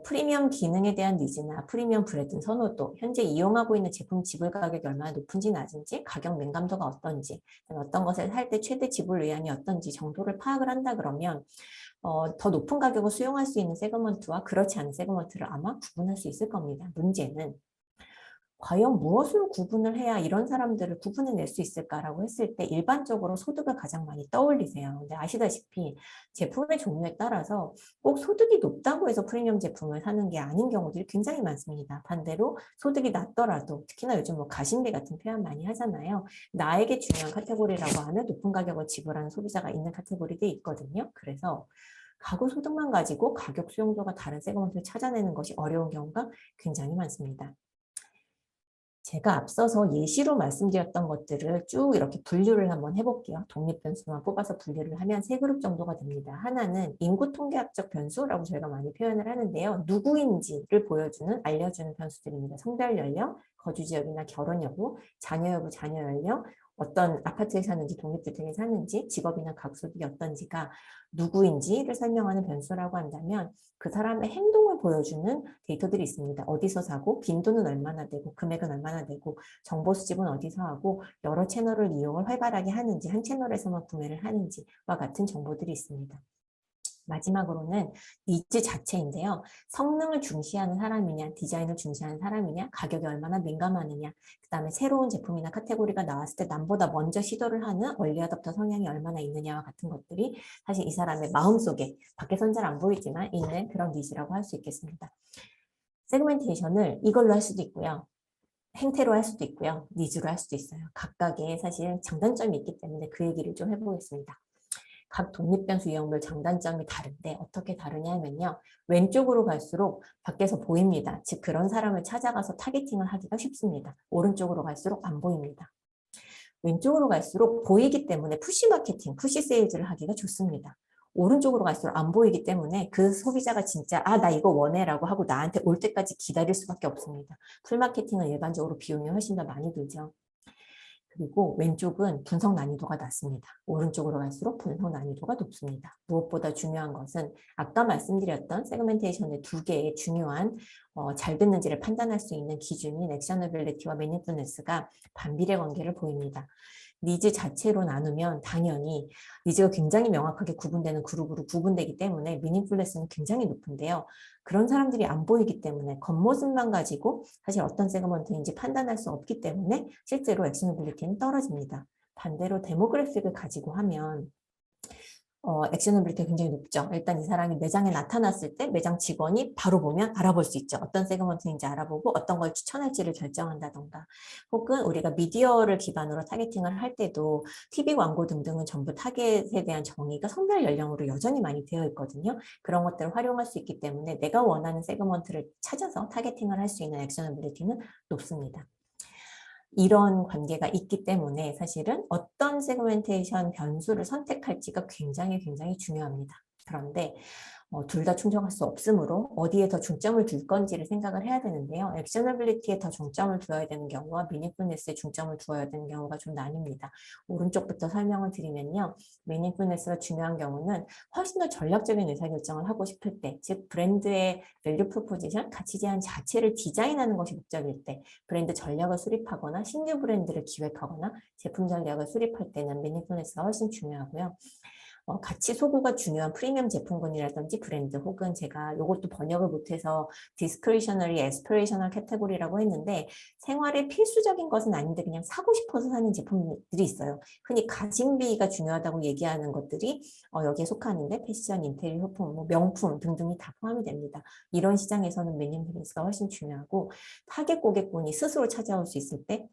프리미엄 기능에 대한 니즈나 프리미엄 브랜드 선호도, 현재 이용하고 있는 제품 지불 가격이 얼마나 높은지 낮은지, 가격 민감도가 어떤지, 어떤 것을 살 때 최대 지불 의향이 어떤지 정도를 파악을 한다 그러면 더 높은 가격을 수용할 수 있는 세그먼트와 그렇지 않은 세그먼트를 아마 구분할 수 있을 겁니다. 문제는 과연 무엇으로 구분을 해야 이런 사람들을 구분해낼 수 있을까라고 했을 때 일반적으로 소득을 가장 많이 떠올리세요. 근데 아시다시피 제품의 종류에 따라서 꼭 소득이 높다고 해서 프리미엄 제품을 사는 게 아닌 경우들이 굉장히 많습니다. 반대로 소득이 낮더라도 특히나 요즘 뭐 가심비 같은 표현 많이 하잖아요. 나에게 중요한 카테고리라고 하는 높은 가격을 지불하는 소비자가 있는 카테고리들이 있거든요. 그래서 가구 소득만 가지고 가격 수용도가 다른 세그먼트를 찾아내는 것이 어려운 경우가 굉장히 많습니다. 제가 앞서서 예시로 말씀드렸던 것들을 쭉 이렇게 분류를 한번 해볼게요. 독립변수만 뽑아서 분류를 하면 세 그룹 정도가 됩니다. 하나는 인구통계학적 변수라고 저희가 많이 표현을 하는데요. 누구인지를 보여주는, 알려주는 변수들입니다. 성별 연령, 거주지역이나 결혼 여부, 자녀 여부, 자녀 연령, 어떤 아파트에 사는지, 독립주택에 사는지, 직업이나 각소득이 어떤지가 누구인지를 설명하는 변수라고 한다면 그 사람의 행동을 보여주는 데이터들이 있습니다. 어디서 사고, 빈도는 얼마나 되고, 금액은 얼마나 되고, 정보 수집은 어디서 하고, 여러 채널을 이용을 활발하게 하는지, 한 채널에서만 구매를 하는지와 같은 정보들이 있습니다. 마지막으로는 니즈 자체인데요. 성능을 중시하는 사람이냐, 디자인을 중시하는 사람이냐, 가격에 얼마나 민감하느냐, 그 다음에 새로운 제품이나 카테고리가 나왔을 때 남보다 먼저 시도를 하는 얼리 어댑터 성향이 얼마나 있느냐와 같은 것들이 사실 이 사람의 마음속에, 밖에서는 잘 안 보이지만 있는 그런 니즈라고 할 수 있겠습니다. 세그멘테이션을 이걸로 할 수도 있고요. 행태로 할 수도 있고요. 니즈로 할 수도 있어요. 각각의 사실 장단점이 있기 때문에 그 얘기를 좀 해보겠습니다. 각 독립변수 유형별 장단점이 다른데 어떻게 다르냐 하면요. 왼쪽으로 갈수록 밖에서 보입니다. 즉 그런 사람을 찾아가서 타겟팅을 하기가 쉽습니다. 오른쪽으로 갈수록 안 보입니다. 왼쪽으로 갈수록 보이기 때문에 푸시 마케팅, 푸시 세일즈를 하기가 좋습니다. 오른쪽으로 갈수록 안 보이기 때문에 그 소비자가 진짜 나 이거 원해 라고 하고 나한테 올 때까지 기다릴 수밖에 없습니다. 풀마케팅은 일반적으로 비용이 훨씬 더 많이 들죠. 그리고 왼쪽은 분석 난이도가 낮습니다. 오른쪽으로 갈수록 분석 난이도가 높습니다. 무엇보다 중요한 것은 아까 말씀드렸던 세그멘테이션의 두 개의 중요한 잘 됐는지를 판단할 수 있는 기준인 액셔너빌리티와 매니플레스가 반비례 관계를 보입니다. 니즈 자체로 나누면 당연히 니즈가 굉장히 명확하게 구분되는 그룹으로 구분되기 때문에 미닝풀레스는 굉장히 높은데요. 그런 사람들이 안 보이기 때문에 겉모습만 가지고 사실 어떤 세그먼트인지 판단할 수 없기 때문에 실제로 액셔너빌리티는 떨어집니다. 반대로 데모그래픽을 가지고 하면 액셔너빌리티가 굉장히 높죠. 일단 이 사람이 매장에 나타났을 때 매장 직원이 바로 보면 알아볼 수 있죠. 어떤 세그먼트인지 알아보고 어떤 걸 추천할지를 결정한다던가 혹은 우리가 미디어를 기반으로 타겟팅을 할 때도 TV 광고 등등은 전부 타겟에 대한 정의가 성별 연령으로 여전히 많이 되어 있거든요. 그런 것들을 활용할 수 있기 때문에 내가 원하는 세그먼트를 찾아서 타겟팅을 할 수 있는 액셔너빌리티는 높습니다. 이런 관계가 있기 때문에 사실은 어떤 세그멘테이션 변수를 선택할지가 굉장히 중요합니다. 그런데 둘 다 충족할 수 없으므로 어디에 더 중점을 둘 건지를 생각을 해야 되는데요. 액셔너빌리티에 더 중점을 두어야 되는 경우와 미닝풀네스에 중점을 두어야 되는 경우가 좀 나뉩니다. 오른쪽부터 설명을 드리면요. 미닝풀네스가 중요한 경우는 훨씬 더 전략적인 의사결정을 하고 싶을 때, 즉 브랜드의 밸류 프로포지션, 가치 제한 자체를 디자인하는 것이 목적일 때, 브랜드 전략을 수립하거나 신규 브랜드를 기획하거나 제품 전략을 수립할 때는 미닝풀네스가 훨씬 중요하고요. 가치 소구가 중요한 프리미엄 제품군이라든지 브랜드 혹은 제가 이것도 번역을 못해서 discretionary, aspirational 카테고리라고 했는데 생활에 필수적인 것은 아닌데 그냥 사고 싶어서 사는 제품들이 있어요. 흔히 가심비가 중요하다고 얘기하는 것들이 여기에 속하는데 패션, 인테리어, 소품, 명품 등등이 다 포함이 됩니다. 이런 시장에서는 매니플레이스가 훨씬 중요하고 타겟 고객군이 스스로 찾아올 수 있을 때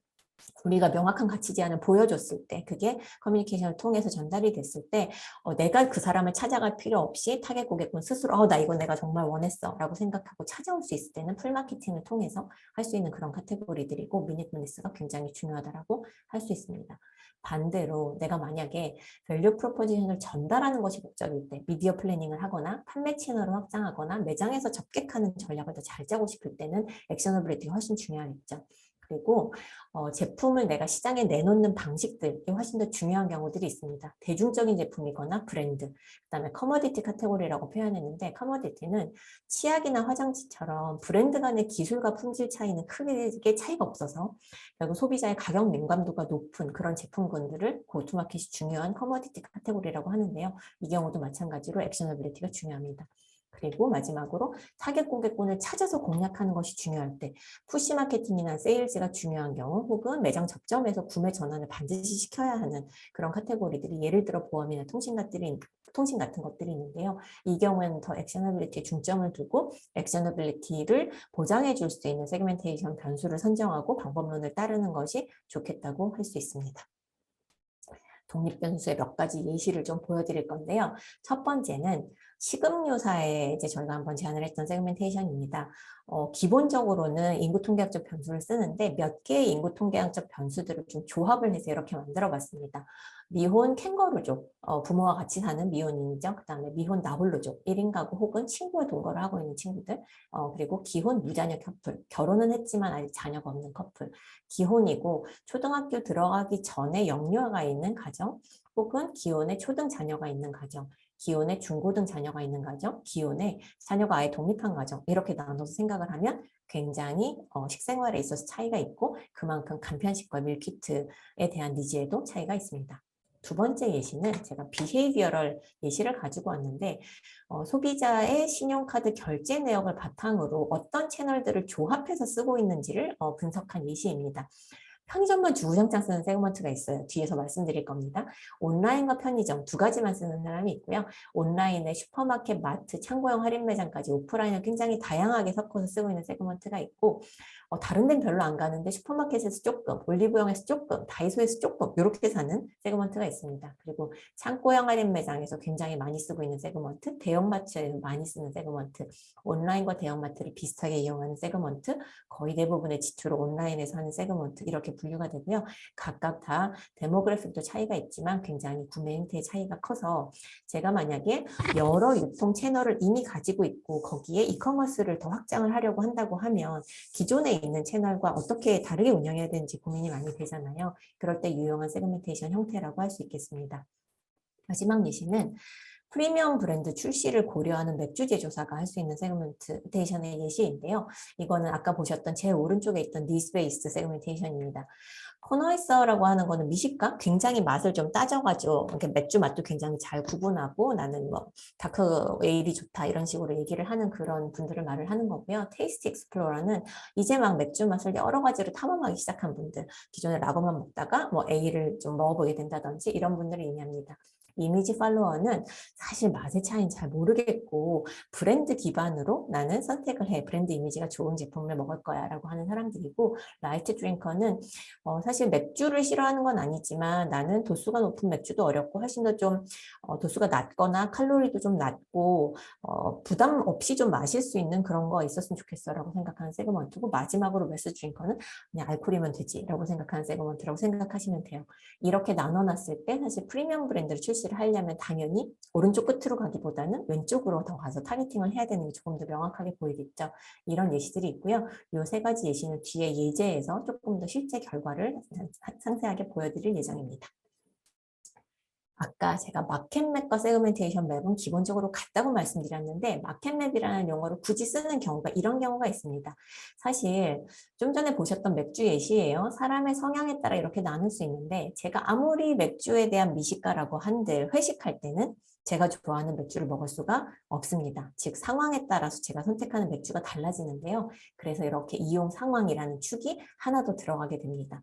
우리가 명확한 가치 제안을 보여줬을 때 그게 커뮤니케이션을 통해서 전달이 됐을 때 내가 그 사람을 찾아갈 필요 없이 타겟 고객분 스스로 나 이거 내가 정말 원했어 라고 생각하고 찾아올 수 있을 때는 풀마케팅을 통해서 할 수 있는 그런 카테고리들이고 미니플리스가 굉장히 중요하다고 할 수 있습니다. 반대로 내가 만약에 밸류 프로포지션을 전달하는 것이 목적일 때 미디어 플래닝을 하거나 판매 채널을 확장하거나 매장에서 접객하는 전략을 더 잘 짜고 싶을 때는 액셔너빌리티가 훨씬 중요하겠죠. 그리고 제품을 내가 시장에 내놓는 방식들이 훨씬 더 중요한 경우들이 있습니다. 대중적인 제품이거나 브랜드, 그다음에 커머디티 카테고리라고 표현했는데 커머디티는 치약이나 화장지처럼 브랜드 간의 기술과 품질 차이는 크게 차이가 없어서 결국 소비자의 가격 민감도가 높은 그런 제품군들을 고투마켓이 중요한 커머디티 카테고리라고 하는데요. 이 경우도 마찬가지로 액셔너빌리티가 중요합니다. 그리고 마지막으로 타겟 고객군을 찾아서 공략하는 것이 중요할 때 푸시 마케팅이나 세일즈가 중요한 경우 혹은 매장 접점에서 구매 전환을 반드시 시켜야 하는 그런 카테고리들이 예를 들어 보험이나 통신 같은 것들이 있는데요. 이 경우에는 더 액셔너빌리티에 중점을 두고 액셔너빌리티를 보장해 줄 수 있는 세그멘테이션 변수를 선정하고 방법론을 따르는 것이 좋겠다고 할 수 있습니다. 독립변수의 몇 가지 예시를 좀 보여드릴 건데요. 첫 번째는 식음료사에 이제 저희가 한번 제안을 했던 세그멘테이션입니다. 기본적으로는 인구통계학적 변수를 쓰는데 몇 개의 인구통계학적 변수들을 좀 조합을 해서 이렇게 만들어 봤습니다. 미혼 캥거루족, 부모와 같이 사는 미혼인이죠. 그다음에 미혼 나홀로족, 1인 가구 혹은 친구와 동거를 하고 있는 친구들, 그리고 기혼 무자녀 커플, 결혼은 했지만 아직 자녀가 없는 커플, 기혼이고 초등학교 들어가기 전에 영유아가 있는 가정, 혹은 기혼에 초등 자녀가 있는 가정, 기혼에 중고등 자녀가 있는 가정, 기혼에 자녀가 아예 독립한 가정, 이렇게 나눠서 생각을 하면 굉장히 식생활에 있어서 차이가 있고 그만큼 간편식과 밀키트에 대한 니즈에도 차이가 있습니다. 두 번째 예시는 제가 비헤이비어럴 예시를 가지고 왔는데 소비자의 신용카드 결제 내역을 바탕으로 어떤 채널들을 조합해서 쓰고 있는지를 분석한 예시입니다. 편의점만 주구장창 쓰는 세그먼트가 있어요. 뒤에서 말씀드릴 겁니다. 온라인과 편의점 두 가지만 쓰는 사람이 있고요. 온라인에 슈퍼마켓, 마트, 창고형 할인 매장까지 오프라인을 굉장히 다양하게 섞어서 쓰고 있는 세그먼트가 있고 다른 데는 별로 안 가는데 슈퍼마켓에서 조금, 올리브영에서 조금, 다이소에서 조금 이렇게 사는 세그먼트가 있습니다. 그리고 창고형 할인 매장에서 굉장히 많이 쓰고 있는 세그먼트, 대형마트에서 많이 쓰는 세그먼트, 온라인과 대형마트를 비슷하게 이용하는 세그먼트, 거의 대부분의 지출을 온라인에서 하는 세그먼트 이렇게 분류가 되고요. 각각 다 데모그래픽도 차이가 있지만 굉장히 구매 행태의 차이가 커서 제가 만약에 여러 유통 채널을 이미 가지고 있고 거기에 이커머스를 더 확장을 하려고 한다고 하면 기존에 있는 채널과 어떻게 다르게 운영해야 되는지 고민이 많이 되잖아요. 그럴 때 유용한 세그멘테이션 형태라고 할 수 있겠습니다. 마지막 예시는 프리미엄 브랜드 출시를 고려하는 맥주 제조사가 할 수 있는 세그멘테이션의 예시인데요. 이거는 아까 보셨던 제일 오른쪽에 있던 니스 베이스 세그멘테이션입니다. 코너이서라고 하는 거는 미식가? 굉장히 맛을 좀 따져가지고 맥주 맛도 굉장히 잘 구분하고 나는 뭐 다크 웨일이 좋다 이런 식으로 얘기를 하는 그런 분들을 말을 하는 거고요. 테이스트 익스플로러는 이제 막 맥주 맛을 여러 가지로 탐험하기 시작한 분들, 기존에 라거만 먹다가 뭐 A를 좀 먹어보게 된다든지 이런 분들을 의미합니다. 이미지 팔로워는 사실 맛의 차이는 잘 모르겠고 브랜드 기반으로 나는 선택을 해. 브랜드 이미지가 좋은 제품을 먹을 거야 라고 하는 사람들이고, 라이트 드링커는 사실 맥주를 싫어하는 건 아니지만 나는 도수가 높은 맥주도 어렵고 훨씬 더 좀 도수가 낮거나 칼로리도 좀 낮고 부담 없이 좀 마실 수 있는 그런 거 있었으면 좋겠어 라고 생각하는 세그먼트고, 마지막으로 메스 드링커는 그냥 알코올이면 되지 라고 생각하는 세그먼트라고 생각하시면 돼요. 이렇게 나눠놨을 때 사실 프리미엄 브랜드를 출시를 하려면 당연히 오른쪽 끝으로 가기보다는 왼쪽으로 더 가서 타겟팅을 해야 되는 게 조금 더 명확하게 보이겠죠. 이런 예시들이 있고요. 이 세 가지 예시는 뒤에 예제에서 조금 더 실제 결과를 상세하게 보여드릴 예정입니다. 아까 제가 마켓맵과 세그멘테이션 맵은 기본적으로 같다고 말씀드렸는데 마켓맵이라는 용어를 굳이 쓰는 경우가 이런 경우가 있습니다. 사실 좀 전에 보셨던 맥주 예시예요. 사람의 성향에 따라 이렇게 나눌 수 있는데 제가 아무리 맥주에 대한 미식가라고 한들 회식할 때는 제가 좋아하는 맥주를 먹을 수가 없습니다. 즉 상황에 따라서 제가 선택하는 맥주가 달라지는데요. 그래서 이렇게 이용 상황이라는 축이 하나 더 들어가게 됩니다.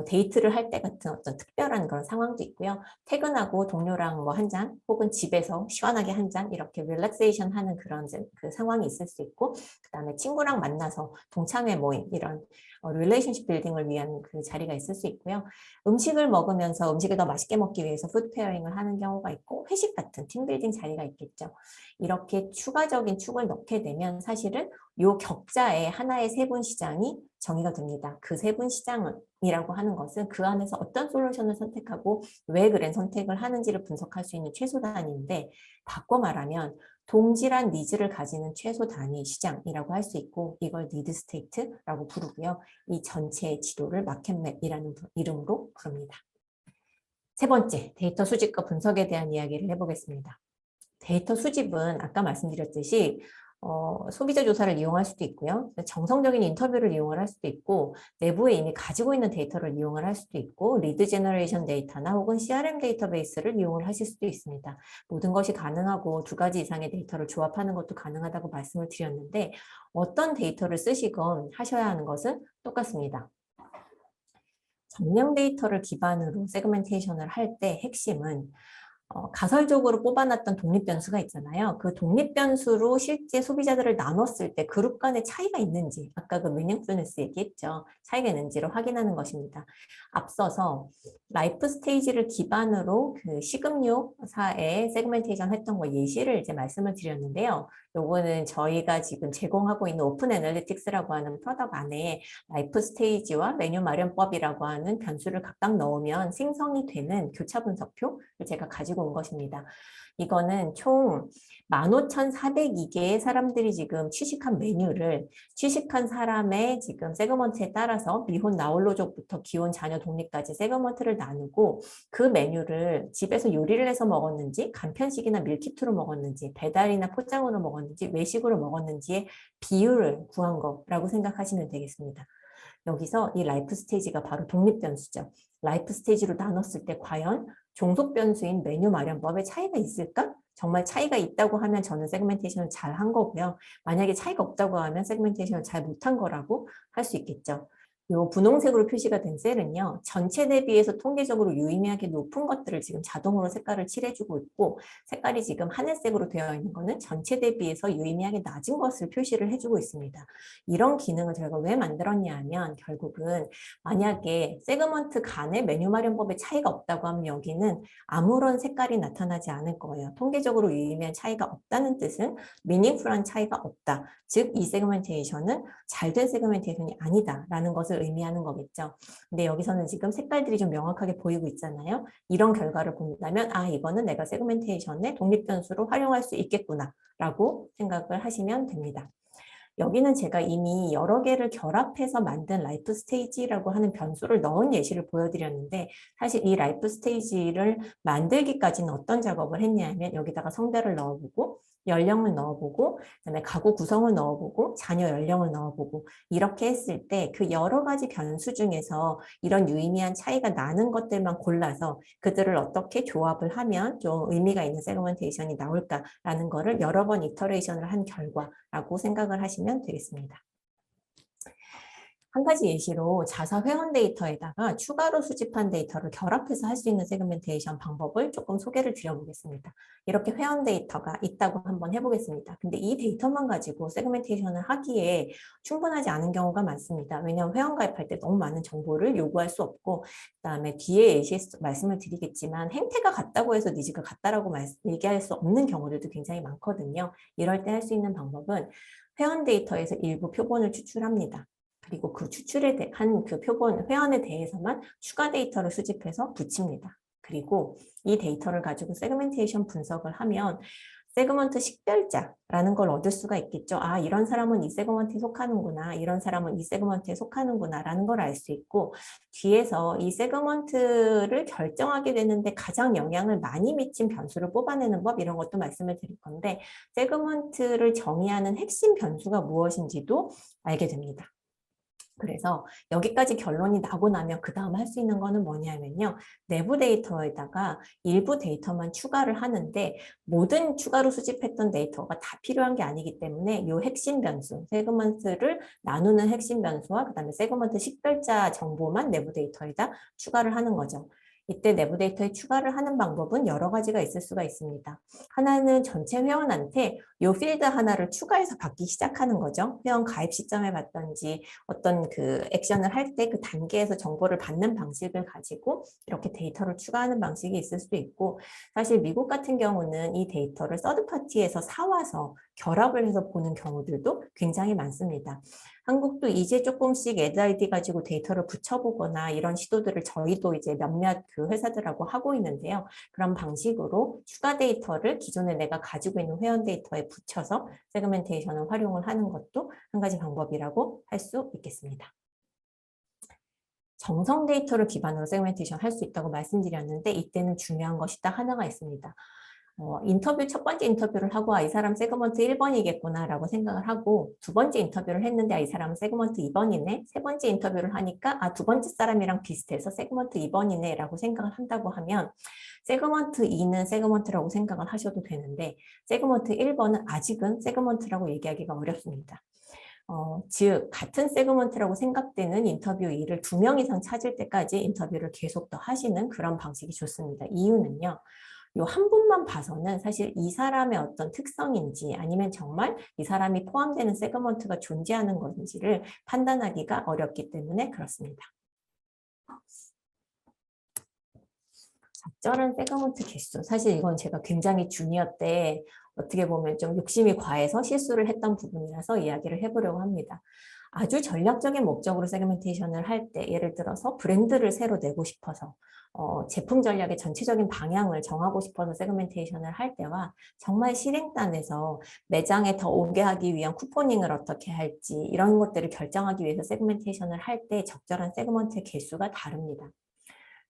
데이트를 할 때 같은 어떤 특별한 그런 상황도 있고요. 퇴근하고 동료랑 뭐 한 잔, 혹은 집에서 시원하게 한 잔, 이렇게 릴렉세이션 하는 그런 그 상황이 있을 수 있고, 그 다음에 친구랑 만나서 동창회 모임, 이런 릴레이션십 빌딩을 위한 그 자리가 있을 수 있고요. 음식을 먹으면서 음식을 더 맛있게 먹기 위해서 푸드 페어링을 하는 경우가 있고, 회식 같은 팀 빌딩 자리가 있겠죠. 이렇게 추가적인 축을 넣게 되면 사실은 이 격자의 하나의 세분 시장이 정의가 됩니다. 그 세분 시장이라고 하는 것은 그 안에서 어떤 솔루션을 선택하고 왜 그런 선택을 하는지를 분석할 수 있는 최소 단위인데, 바꿔 말하면 동질한 니즈를 가지는 최소 단위 시장이라고 할 수 있고, 이걸 니드 스테이트라고 부르고요. 이 전체의 지도를 마켓맵이라는 이름으로 부릅니다. 세 번째, 데이터 수집과 분석에 대한 이야기를 해보겠습니다. 데이터 수집은 아까 말씀드렸듯이 소비자 조사를 이용할 수도 있고요. 정성적인 인터뷰를 이용을 할 수도 있고, 내부에 이미 가지고 있는 데이터를 이용을 할 수도 있고, 리드 제너레이션 데이터나 혹은 CRM 데이터베이스를 이용을 하실 수도 있습니다. 모든 것이 가능하고 두 가지 이상의 데이터를 조합하는 것도 가능하다고 말씀을 드렸는데, 어떤 데이터를 쓰시건 하셔야 하는 것은 똑같습니다. 정량 데이터를 기반으로 세그멘테이션을 할 때 핵심은 가설적으로 뽑아놨던 독립변수가 있잖아요. 그 독립변수로 실제 소비자들을 나눴을 때 그룹 간의 차이가 있는지, 아까 그 미닝풀니스 얘기했죠. 차이가 있는지를 확인하는 것입니다. 앞서서 라이프 스테이지를 기반으로 그 식음료사의 세그멘테이션 했던 거 예시를 이제 말씀을 드렸는데요. 요거는 저희가 지금 제공하고 있는 오픈 애널리틱스라고 하는 프로덕트 안에 라이프 스테이지와 메뉴 마련법이라고 하는 변수를 각각 넣으면 생성이 되는 교차 분석표를 제가 가지고 온 것입니다. 이거는 총 15,402개의 사람들이 지금 취식한 메뉴를 취식한 사람의 지금 세그먼트에 따라서 미혼 나홀로족부터 기혼 자녀 독립까지 세그먼트를 나누고 그 메뉴를 집에서 요리를 해서 먹었는지 간편식이나 밀키트로 먹었는지 배달이나 포장으로 먹었는지 외식으로 먹었는지의 비율을 구한 거라고 생각하시면 되겠습니다. 여기서 이 라이프 스테이지가 바로 독립 변수죠. 라이프 스테이지로 나눴을 때 과연 종속 변수인 메뉴 마련법에 차이가 있을까? 정말 차이가 있다고 하면 저는 세그멘테이션을 잘 한 거고요. 만약에 차이가 없다고 하면 세그멘테이션을 잘 못한 거라고 할 수 있겠죠. 이 분홍색으로 표시가 된 셀은요. 전체 대비해서 통계적으로 유의미하게 높은 것들을 지금 자동으로 색깔을 칠해주고 있고 색깔이 지금 하늘색으로 되어 있는 거는 전체 대비해서 유의미하게 낮은 것을 표시를 해주고 있습니다. 이런 기능을 저희가 왜 만들었냐 하면 결국은 만약에 세그먼트 간의 메뉴 마련법에 차이가 없다고 하면 여기는 아무런 색깔이 나타나지 않을 거예요. 통계적으로 유의미한 차이가 없다는 뜻은 미닝풀한 차이가 없다. 즉 이 세그멘테이션은 잘된 세그멘테이션이 아니다라는 것을 의미하는 거겠죠. 근데 여기서는 지금 색깔들이 좀 명확하게 보이고 있잖아요. 이런 결과를 본다면 아 이거는 내가 세그멘테이션의 독립변수로 활용할 수 있겠구나 라고 생각을 하시면 됩니다. 여기는 제가 이미 여러 개를 결합해서 만든 라이프 스테이지라고 하는 변수를 넣은 예시를 보여드렸는데 사실 이 라이프 스테이지를 만들기까지는 어떤 작업을 했냐면 여기다가 성별을 넣어보고 연령을 넣어보고 그다음에 가구 구성을 넣어보고 자녀 연령을 넣어보고 이렇게 했을 때 그 여러 가지 변수 중에서 이런 유의미한 차이가 나는 것들만 골라서 그들을 어떻게 조합을 하면 좀 의미가 있는 세그멘테이션이 나올까라는 거를 여러 번 이터레이션을 한 결과라고 생각을 하시면 되겠습니다. 한 가지 예시로 자사 회원 데이터에다가 추가로 수집한 데이터를 결합해서 할 수 있는 세그멘테이션 방법을 조금 소개를 드려보겠습니다. 이렇게 회원 데이터가 있다고 한번 해보겠습니다. 근데 이 데이터만 가지고 세그멘테이션을 하기에 충분하지 않은 경우가 많습니다. 왜냐하면 회원 가입할 때 너무 많은 정보를 요구할 수 없고 그다음에 뒤에 예시에서 말씀을 드리겠지만 행태가 같다고 해서 니즈가 같다라고 얘기할 수 없는 경우들도 굉장히 많거든요. 이럴 때 할 수 있는 방법은 회원 데이터에서 일부 표본을 추출합니다. 그리고 그 추출에 한 그 표본 회원에 대해서만 추가 데이터를 수집해서 붙입니다. 그리고 이 데이터를 가지고 세그멘테이션 분석을 하면 세그먼트 식별자라는 걸 얻을 수가 있겠죠. 아, 이런 사람은 이 세그먼트에 속하는구나. 이런 사람은 이 세그먼트에 속하는구나. 라는 걸 알 수 있고 뒤에서 이 세그먼트를 결정하게 되는데 가장 영향을 많이 미친 변수를 뽑아내는 법 이런 것도 말씀을 드릴 건데 세그먼트를 정의하는 핵심 변수가 무엇인지도 알게 됩니다. 그래서 여기까지 결론이 나고 나면 그 다음 할 수 있는 거는 뭐냐면요. 내부 데이터에다가 일부 데이터만 추가를 하는데 모든 추가로 수집했던 데이터가 다 필요한 게 아니기 때문에 이 핵심 변수, 세그먼트를 나누는 핵심 변수와 그 다음에 세그먼트 식별자 정보만 내부 데이터에다 추가를 하는 거죠. 이때 내부 데이터에 추가를 하는 방법은 여러 가지가 있을 수가 있습니다. 하나는 전체 회원한테 이 필드 하나를 추가해서 받기 시작하는 거죠. 회원 가입 시점에 받던지 어떤 그 액션을 할 때 그 단계에서 정보를 받는 방식을 가지고 이렇게 데이터를 추가하는 방식이 있을 수도 있고 사실 미국 같은 경우는 이 데이터를 서드파티에서 사와서 결합을 해서 보는 경우들도 굉장히 많습니다. 한국도 이제 조금씩 애드아이디 가지고 데이터를 붙여보거나 이런 시도들을 저희도 이제 몇몇 그 회사들하고 하고 있는데요. 그런 방식으로 추가 데이터를 기존에 내가 가지고 있는 회원 데이터에 붙여서 세그멘테이션을 활용을 하는 것도 한 가지 방법이라고 할 수 있겠습니다. 정성 데이터를 기반으로 세그멘테이션 할 수 있다고 말씀드렸는데 이때는 중요한 것이 딱 하나가 있습니다. 인터뷰 첫 번째 인터뷰를 하고 이 사람 세그먼트 1번이겠구나 라고 생각을 하고 두 번째 인터뷰를 했는데 이 사람은 세그먼트 2번이네 세 번째 인터뷰를 하니까 두 번째 사람이랑 비슷해서 세그먼트 2번이네 라고 생각을 한다고 하면 세그먼트 2는 세그먼트라고 생각을 하셔도 되는데 세그먼트 1번은 아직은 세그먼트라고 얘기하기가 어렵습니다. 즉 같은 세그먼트라고 생각되는 인터뷰 2를 2명 이상 찾을 때까지 인터뷰를 계속 더 하시는 그런 방식이 좋습니다. 이유는요. 요 한 분만 봐서는 사실 이 사람의 어떤 특성인지 아니면 정말 이 사람이 포함되는 세그먼트가 존재하는 건지를 판단하기가 어렵기 때문에 그렇습니다. 적절한 세그먼트 개수. 사실 이건 제가 굉장히 주니어 때 어떻게 보면 좀 욕심이 과해서 실수를 했던 부분이라서 이야기를 해보려고 합니다. 아주 전략적인 목적으로 세그멘테이션을 할 때, 예를 들어서 브랜드를 새로 내고 싶어서 제품 전략의 전체적인 방향을 정하고 싶어서 세그멘테이션을 할 때와 정말 실행단에서 매장에 더 오게 하기 위한 쿠포닝을 어떻게 할지 이런 것들을 결정하기 위해서 세그멘테이션을 할 때 적절한 세그먼트의 개수가 다릅니다.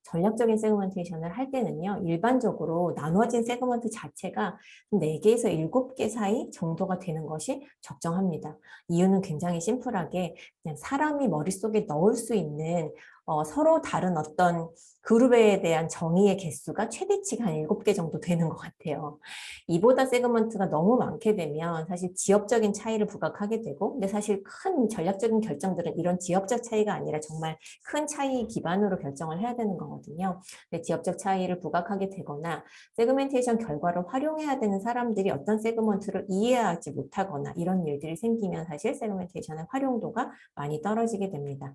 전략적인 세그멘테이션을 할 때는요, 일반적으로 나눠진 세그먼트 자체가 4개에서 7개 사이 정도가 되는 것이 적정합니다. 이유는 굉장히 심플하게 그냥 사람이 머릿속에 넣을 수 있는 서로 다른 어떤 그룹에 대한 정의의 개수가 최대치가 한 7개 정도 되는 것 같아요. 이보다 세그먼트가 너무 많게 되면 사실 지역적인 차이를 부각하게 되고, 근데 사실 큰 전략적인 결정들은 이런 지역적 차이가 아니라 정말 큰 차이 기반으로 결정을 해야 되는 거거든요. 근데 지역적 차이를 부각하게 되거나 세그멘테이션 결과를 활용해야 되는 사람들이 어떤 세그먼트를 이해하지 못하거나 이런 일들이 생기면 사실 세그멘테이션의 활용도가 많이 떨어지게 됩니다.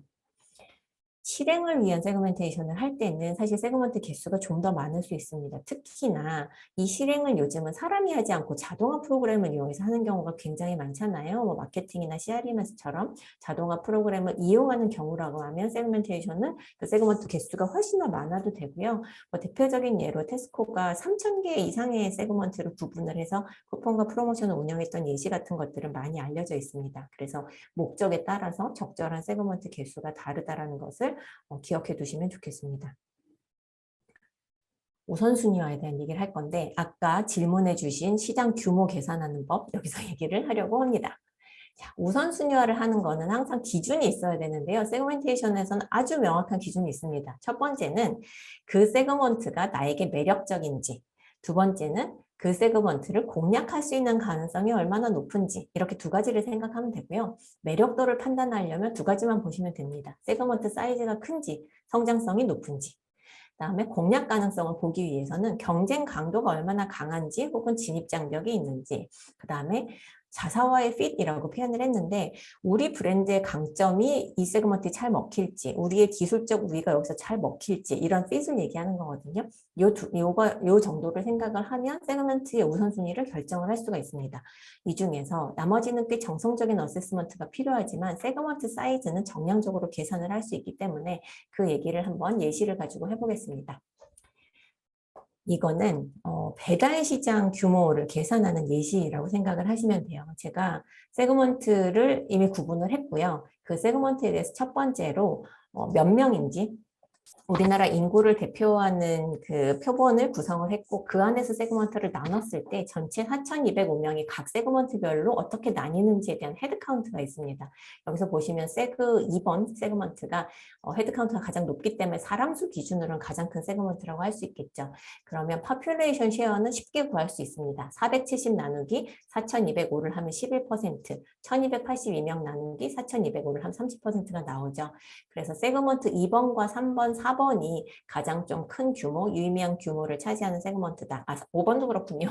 실행을 위한 세그멘테이션을 할 때는 사실 세그먼트 개수가 좀 더 많을 수 있습니다. 특히나 이 실행을 요즘은 사람이 하지 않고 자동화 프로그램을 이용해서 하는 경우가 굉장히 많잖아요. 뭐 마케팅이나 CRMS처럼 자동화 프로그램을 이용하는 경우라고 하면 세그멘테이션은 그 세그먼트 개수가 훨씬 더 많아도 되고요. 뭐 대표적인 예로 테스코가 3,000개 이상의 세그먼트를 구분을 해서 쿠폰과 프로모션을 운영했던 예시 같은 것들은 많이 알려져 있습니다. 그래서 목적에 따라서 적절한 세그먼트 개수가 다르다라는 것을 기억해 두시면 좋겠습니다. 우선순위화에 대한 얘기를 할 건데 아까 질문해 주신 시장 규모 계산하는 법 여기서 얘기를 하려고 합니다. 자, 우선순위화를 하는 거는 항상 기준이 있어야 되는데요. 세그멘테이션에서는 아주 명확한 기준이 있습니다. 첫 번째는 그 세그먼트가 나에게 매력적인지, 두 번째는 그 세그먼트를 공략할 수 있는 가능성이 얼마나 높은지 이렇게 두 가지를 생각하면 되고요. 매력도를 판단하려면 두 가지만 보시면 됩니다. 세그먼트 사이즈가 큰지, 성장성이 높은지. 그다음에 공략 가능성을 보기 위해서는 경쟁 강도가 얼마나 강한지 혹은 진입 장벽이 있는지, 그다음에 자사와의 핏이라고 표현을 했는데 우리 브랜드의 강점이 이 세그먼트에 잘 먹힐지, 우리의 기술적 우위가 여기서 잘 먹힐지 이런 핏을 얘기하는 거거든요. 요 정도를 생각을 하면 세그먼트의 우선순위를 결정을 할 수가 있습니다. 이 중에서 나머지는 꽤 정성적인 어세스먼트가 필요하지만 세그먼트 사이즈는 정량적으로 계산을 할 수 있기 때문에 그 얘기를 한번 예시를 가지고 해보겠습니다. 이거는 배달 시장 규모를 계산하는 예시라고 생각을 하시면 돼요. 제가 세그먼트를 이미 구분을 했고요. 그 세그먼트에 대해서 첫 번째로 몇 명인지 우리나라 인구를 대표하는 그 표본을 구성을 했고 그 안에서 세그먼트를 나눴을 때 전체 4,205명이 각 세그먼트별로 어떻게 나뉘는지에 대한 헤드카운트가 있습니다. 여기서 보시면 세그 2번 세그먼트가 헤드카운트가 가장 높기 때문에 사람 수 기준으로는 가장 큰 세그먼트라고 할 수 있겠죠. 그러면 population share는 쉽게 구할 수 있습니다. 470 나누기 4,205를 하면 11%, 1,282명 나누기 4,205를 하면 30%가 나오죠. 그래서 세그먼트 2번과 3번, 4번이 가장 좀 큰 규모, 유의미한 규모를 차지하는 세그먼트다. 5번도 그렇군요.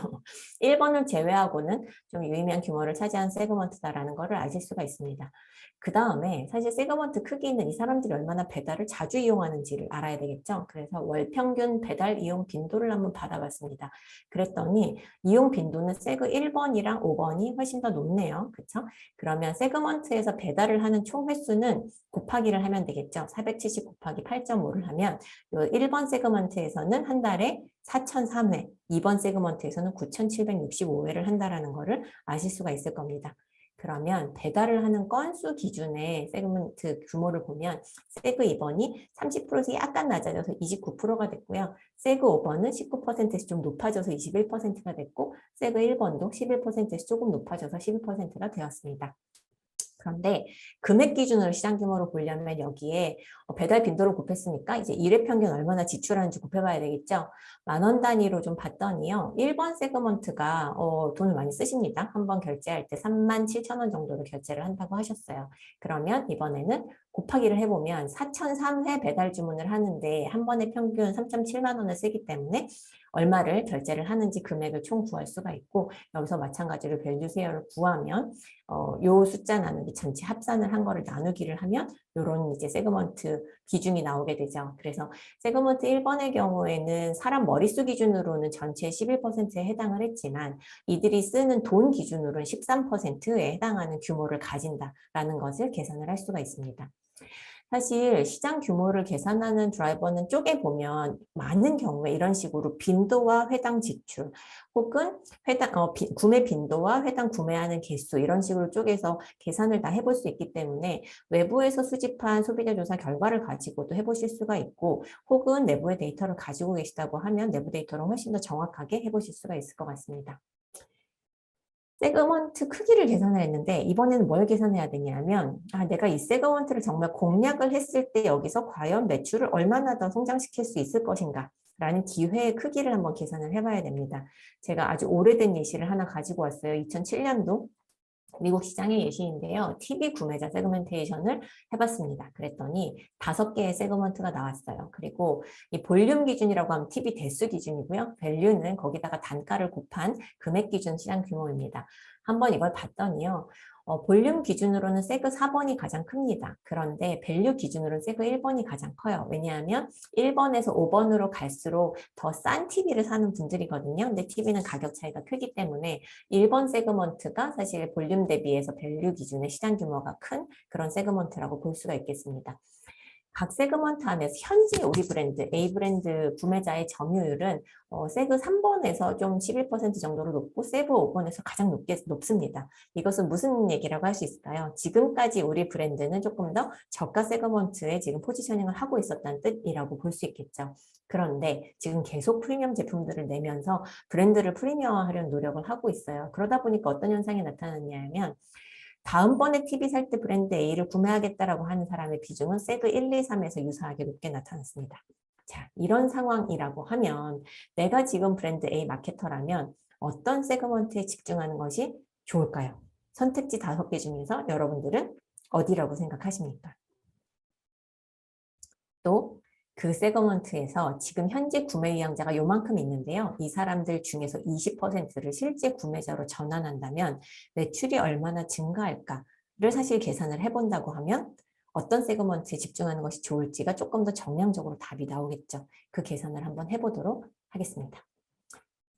1번을 제외하고는 좀 유의미한 규모를 차지하는 세그먼트다라는 것을 아실 수가 있습니다. 그 다음에 사실 세그먼트 크기는 이 사람들이 얼마나 배달을 자주 이용하는지를 알아야 되겠죠. 그래서 월 평균 배달 이용 빈도를 한번 받아봤습니다. 그랬더니 이용 빈도는 세그 1번이랑 5번이 훨씬 더 높네요. 그렇죠? 그러면 세그먼트에서 배달을 하는 총 횟수는 곱하기를 하면 되겠죠. 470 곱하기 8.5를 하면 1번 세그먼트에서는 한 달에 4,003회, 2번 세그먼트에서는 9,765회를 한다는 것을 아실 수가 있을 겁니다. 그러면 배달을 하는 건수 기준의 세그먼트 규모를 보면 세그 2번이 30%에서 약간 낮아져서 29%가 됐고요. 세그 5번은 19%에서 좀 높아져서 21%가 됐고 세그 1번도 11%에서 조금 높아져서 12%가 되었습니다. 그런데 금액 기준으로 시장 규모를 보려면 여기에 배달 빈도를 곱했으니까 이제 일회 평균 얼마나 지출하는지 곱해봐야 되겠죠. 10,000원 단위로 좀 봤더니요. 1번 세그먼트가 돈을 많이 쓰십니다. 한 번 결제할 때 37,000원 정도로 결제를 한다고 하셨어요. 그러면 이번에는 곱하기를 해보면 4,003회 배달 주문을 하는데 한 번에 평균 3.7만 원을 쓰기 때문에 얼마를 결제를 하는지 금액을 총 구할 수가 있고, 여기서 마찬가지로 밸류 세어를 구하면 요 숫자 나누기 전체 합산을 한 거를 나누기를 하면 요런 이제 세그먼트 비중이 나오게 되죠. 그래서 세그먼트 1번의 경우에는 사람 머릿수 기준으로는 전체 11%에 해당을 했지만 이들이 쓰는 돈 기준으로는 13%에 해당하는 규모를 가진다라는 것을 계산을 할 수가 있습니다. 사실 시장 규모를 계산하는 드라이버는 쪼개보면 많은 경우에 이런 식으로 빈도와 회당 지출 혹은 구매 빈도와 회당 구매하는 개수 이런 식으로 쪼개서 계산을 다 해볼 수 있기 때문에 외부에서 수집한 소비자 조사 결과를 가지고도 해보실 수가 있고, 혹은 내부의 데이터를 가지고 계시다고 하면 내부 데이터를 훨씬 더 정확하게 해보실 수가 있을 것 같습니다. 세그먼트 크기를 계산을 했는데 이번에는 뭘 계산해야 되냐면 내가 이 세그먼트를 정말 공략을 했을 때 여기서 과연 매출을 얼마나 더 성장시킬 수 있을 것인가 라는 기회의 크기를 한번 계산을 해봐야 됩니다. 제가 아주 오래된 예시를 하나 가지고 왔어요. 2007년도 미국 시장의 예시인데요. TV 구매자 세그멘테이션을 해봤습니다. 그랬더니 5개의 세그먼트가 나왔어요. 그리고 이 볼륨 기준이라고 하면 TV 대수 기준이고요. 밸류는 거기다가 단가를 곱한 금액 기준 시장 규모입니다. 한번 이걸 봤더니요. 볼륨 기준으로는 세그 4번이 가장 큽니다. 그런데 밸류 기준으로는 세그 1번이 가장 커요. 왜냐하면 1번에서 5번으로 갈수록 더 싼 TV를 사는 분들이거든요. 근데 TV는 가격 차이가 크기 때문에 1번 세그먼트가 사실 볼륨 대비해서 밸류 기준의 시장 규모가 큰 그런 세그먼트라고 볼 수가 있겠습니다. 각 세그먼트 안에서 현재 우리 브랜드, A 브랜드 구매자의 점유율은 세그 3번에서 좀 11% 정도로 높고 세그 5번에서 가장 높습니다. 이것은 무슨 얘기라고 할 수 있을까요? 지금까지 우리 브랜드는 조금 더 저가 세그먼트에 지금 포지셔닝을 하고 있었다는 뜻이라고 볼 수 있겠죠. 그런데 지금 계속 프리미엄 제품들을 내면서 브랜드를 프리미엄화하려는 노력을 하고 있어요. 그러다 보니까 어떤 현상이 나타났냐면 다음번에 TV 살 때 브랜드 A를 구매하겠다라고 하는 사람의 비중은 세그 1, 2, 3에서 유사하게 높게 나타났습니다. 자, 이런 상황이라고 하면 내가 지금 브랜드 A 마케터라면 어떤 세그먼트에 집중하는 것이 좋을까요? 선택지 5개 중에서 여러분들은 어디라고 생각하십니까? 또 그 세그먼트에서 지금 현재 구매 의향자가 요만큼 있는데요. 이 사람들 중에서 20%를 실제 구매자로 전환한다면 매출이 얼마나 증가할까를 사실 계산을 해본다고 하면 어떤 세그먼트에 집중하는 것이 좋을지가 조금 더 정량적으로 답이 나오겠죠. 그 계산을 한번 해보도록 하겠습니다.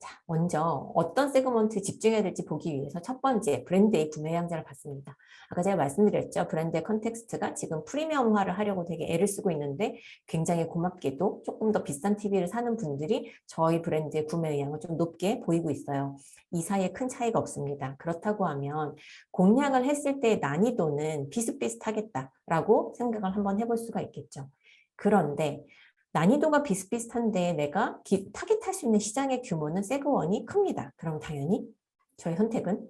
자, 먼저 어떤 세그먼트에 집중해야 될지 보기 위해서 첫 번째 브랜드의 구매 의향자를 봤습니다. 아까 제가 말씀드렸죠. 브랜드의 컨텍스트가 지금 프리미엄화를 하려고 되게 애를 쓰고 있는데 굉장히 고맙게도 조금 더 비싼 TV를 사는 분들이 저희 브랜드의 구매 의향을 좀 높게 보이고 있어요. 이 사이에 큰 차이가 없습니다. 그렇다고 하면 공략을 했을 때의 난이도는 비슷비슷하겠다라고 생각을 한번 해볼 수가 있겠죠. 그런데 난이도가 비슷비슷한데 내가 타겟할 수 있는 시장의 규모는 세그1이 큽니다. 그럼 당연히 저의 선택은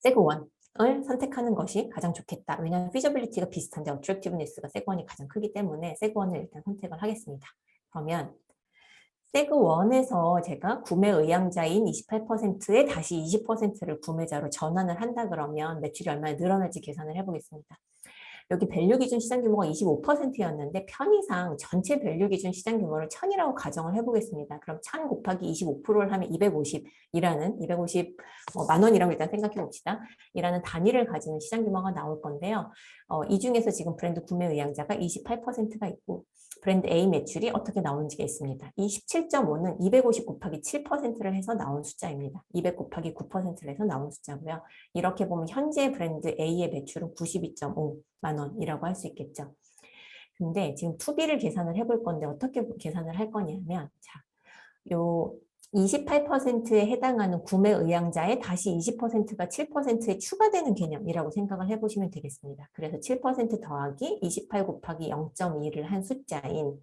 세그1을 선택하는 것이 가장 좋겠다. 왜냐하면 피저빌리티가 비슷한데 어트랙티브니스가 세그1이 가장 크기 때문에 세그1을 일단 선택을 하겠습니다. 그러면 세그1에서 제가 구매 의향자인 28%에 다시 20%를 구매자로 전환을 한다 그러면 매출이 얼마나 늘어날지 계산을 해보겠습니다. 여기 밸류 기준 시장 규모가 25%였는데 편의상 전체 밸류 기준 시장 규모를 1000이라고 가정을 해보겠습니다. 그럼 1000 곱하기 25%를 하면 250 만 원이라고 일단 생각해 봅시다. 이라는 단위를 가지는 시장 규모가 나올 건데요. 이 중에서 지금 브랜드 구매 의향자가 28%가 있고 브랜드 A 매출이 어떻게 나오는지가 있습니다. 이 17.5는 250 곱하기 7%를 해서 나온 숫자입니다. 200 곱하기 9%를 해서 나온 숫자고요. 이렇게 보면 현재 브랜드 A의 매출은 92.5만 원이라고 할 수 있겠죠. 근데 지금 투비를 계산을 해볼 건데 어떻게 계산을 할 거냐면 요 28%에 해당하는 구매 의향자에 다시 20%가 7%에 추가되는 개념이라고 생각을 해보시면 되겠습니다. 그래서 7% 더하기 28 곱하기 0.2를 한 숫자인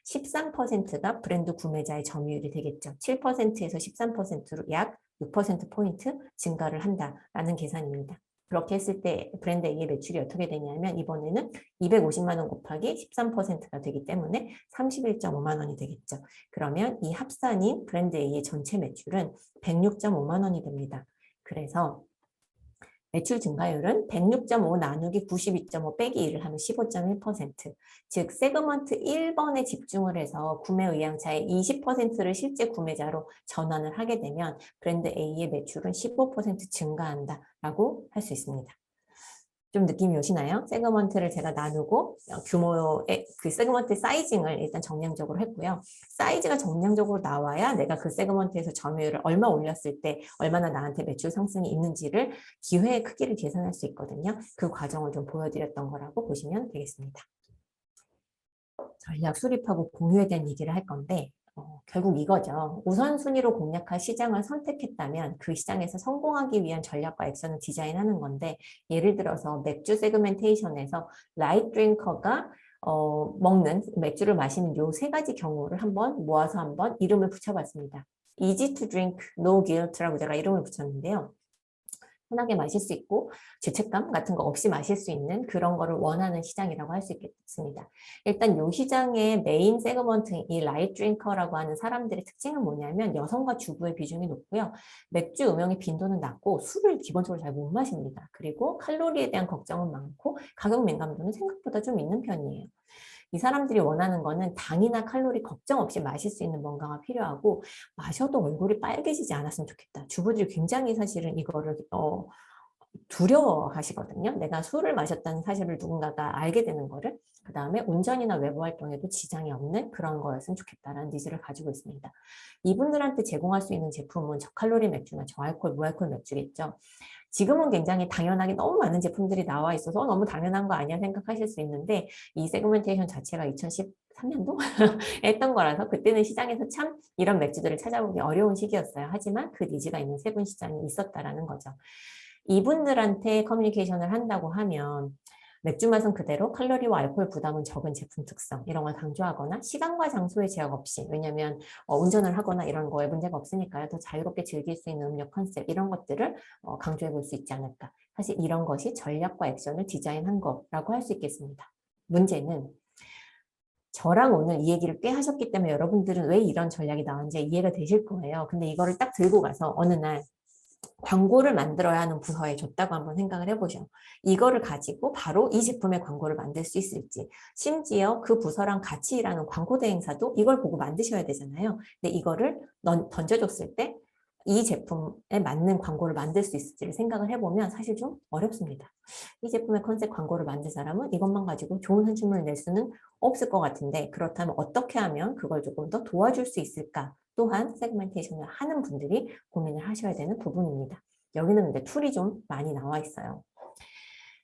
13%가 브랜드 구매자의 점유율이 되겠죠. 7%에서 13%로 약 6%포인트 증가를 한다라는 계산입니다. 그렇게 했을 때 브랜드 A의 매출이 어떻게 되냐면 이번에는 250만 원 곱하기 13%가 되기 때문에 31.5만 원이 되겠죠. 그러면 이 합산인 브랜드 A의 전체 매출은 106.5만 원이 됩니다. 그래서 매출 증가율은 106.5 나누기 92.5 빼기 1을 하면 15.1%. 즉 세그먼트 1번에 집중을 해서 구매 의향차의 20%를 실제 구매자로 전환을 하게 되면 브랜드 A의 매출은 15% 증가한다라고 할 수 있습니다. 좀 느낌이 오시나요? 세그먼트를 제가 나누고 규모의 그 세그먼트 사이징을 일단 정량적으로 했고요. 사이즈가 정량적으로 나와야 내가 그 세그먼트에서 점유율을 얼마 올렸을 때 얼마나 나한테 매출 상승이 있는지를 기회의 크기를 계산할 수 있거든요. 그 과정을 좀 보여드렸던 거라고 보시면 되겠습니다. 전략 수립하고 공유에 대한 얘기를 할 건데 결국 이거죠. 우선순위로 공략할 시장을 선택했다면 그 시장에서 성공하기 위한 전략과 액션을 디자인하는 건데 예를 들어서 맥주 세그멘테이션에서 라이트 드링커가 먹는 맥주를 마시는 요 세 가지 경우를 한번 모아서 한번 이름을 붙여봤습니다. Easy to drink, no guilt라고 제가 이름을 붙였는데요. 편하게 마실 수 있고 죄책감 같은 거 없이 마실 수 있는 그런 거를 원하는 시장이라고 할 수 있겠습니다. 일단 이 시장의 메인 세그먼트 이 라이트 드링커라고 하는 사람들의 특징은 뭐냐면 여성과 주부의 비중이 높고요. 맥주 음용의 빈도는 낮고 술을 기본적으로 잘 못 마십니다. 그리고 칼로리에 대한 걱정은 많고 가격 민감도는 생각보다 좀 있는 편이에요. 이 사람들이 원하는 거는 당이나 칼로리 걱정 없이 마실 수 있는 뭔가가 필요하고 마셔도 얼굴이 빨개지지 않았으면 좋겠다. 주부들이 굉장히 사실은 이거를 두려워하시거든요. 내가 술을 마셨다는 사실을 누군가가 알게 되는 거를. 그 다음에 운전이나 외부 활동에도 지장이 없는 그런 거였으면 좋겠다라는 니즈를 가지고 있습니다. 이분들한테 제공할 수 있는 제품은 저칼로리 맥주나 저알코올, 무알코올 맥주겠죠. 지금은 굉장히 당연하게 너무 많은 제품들이 나와 있어서 너무 당연한 거 아니야 생각하실 수 있는데 이 세그멘테이션 자체가 2013년도 했던 거라서 그때는 시장에서 참 이런 맥주들을 찾아보기 어려운 시기였어요. 하지만 그 니즈가 있는 세분 시장이 있었다라는 거죠. 이분들한테 커뮤니케이션을 한다고 하면 맥주 맛은 그대로 칼로리와 알코올 부담은 적은 제품 특성 이런 걸 강조하거나 시간과 장소의 제약 없이 왜냐하면 운전을 하거나 이런 거에 문제가 없으니까요. 더 자유롭게 즐길 수 있는 음료 컨셉 이런 것들을 강조해 볼 수 있지 않을까. 사실 이런 것이 전략과 액션을 디자인한 거라고 할 수 있겠습니다. 문제는 저랑 오늘 이 얘기를 꽤 하셨기 때문에 여러분들은 왜 이런 전략이 나왔는지 이해가 되실 거예요. 근데 이거를 딱 들고 가서 어느 날 광고를 만들어야 하는 부서에 줬다고 한번 생각을 해보죠. 이거를 가지고 바로 이 제품의 광고를 만들 수 있을지 심지어 그 부서랑 같이 일하는 광고 대행사도 이걸 보고 만드셔야 되잖아요. 근데 이거를 던져줬을 때 이 제품에 맞는 광고를 만들 수 있을지를 생각을 해보면 사실 좀 어렵습니다. 이 제품의 컨셉 광고를 만든 사람은 이것만 가지고 좋은 한줌을 낼 수는 없을 것 같은데 그렇다면 어떻게 하면 그걸 조금 더 도와줄 수 있을까? 또한 세그멘테이션을 하는 분들이 고민을 하셔야 되는 부분입니다. 여기는 근데 툴이 좀 많이 나와 있어요.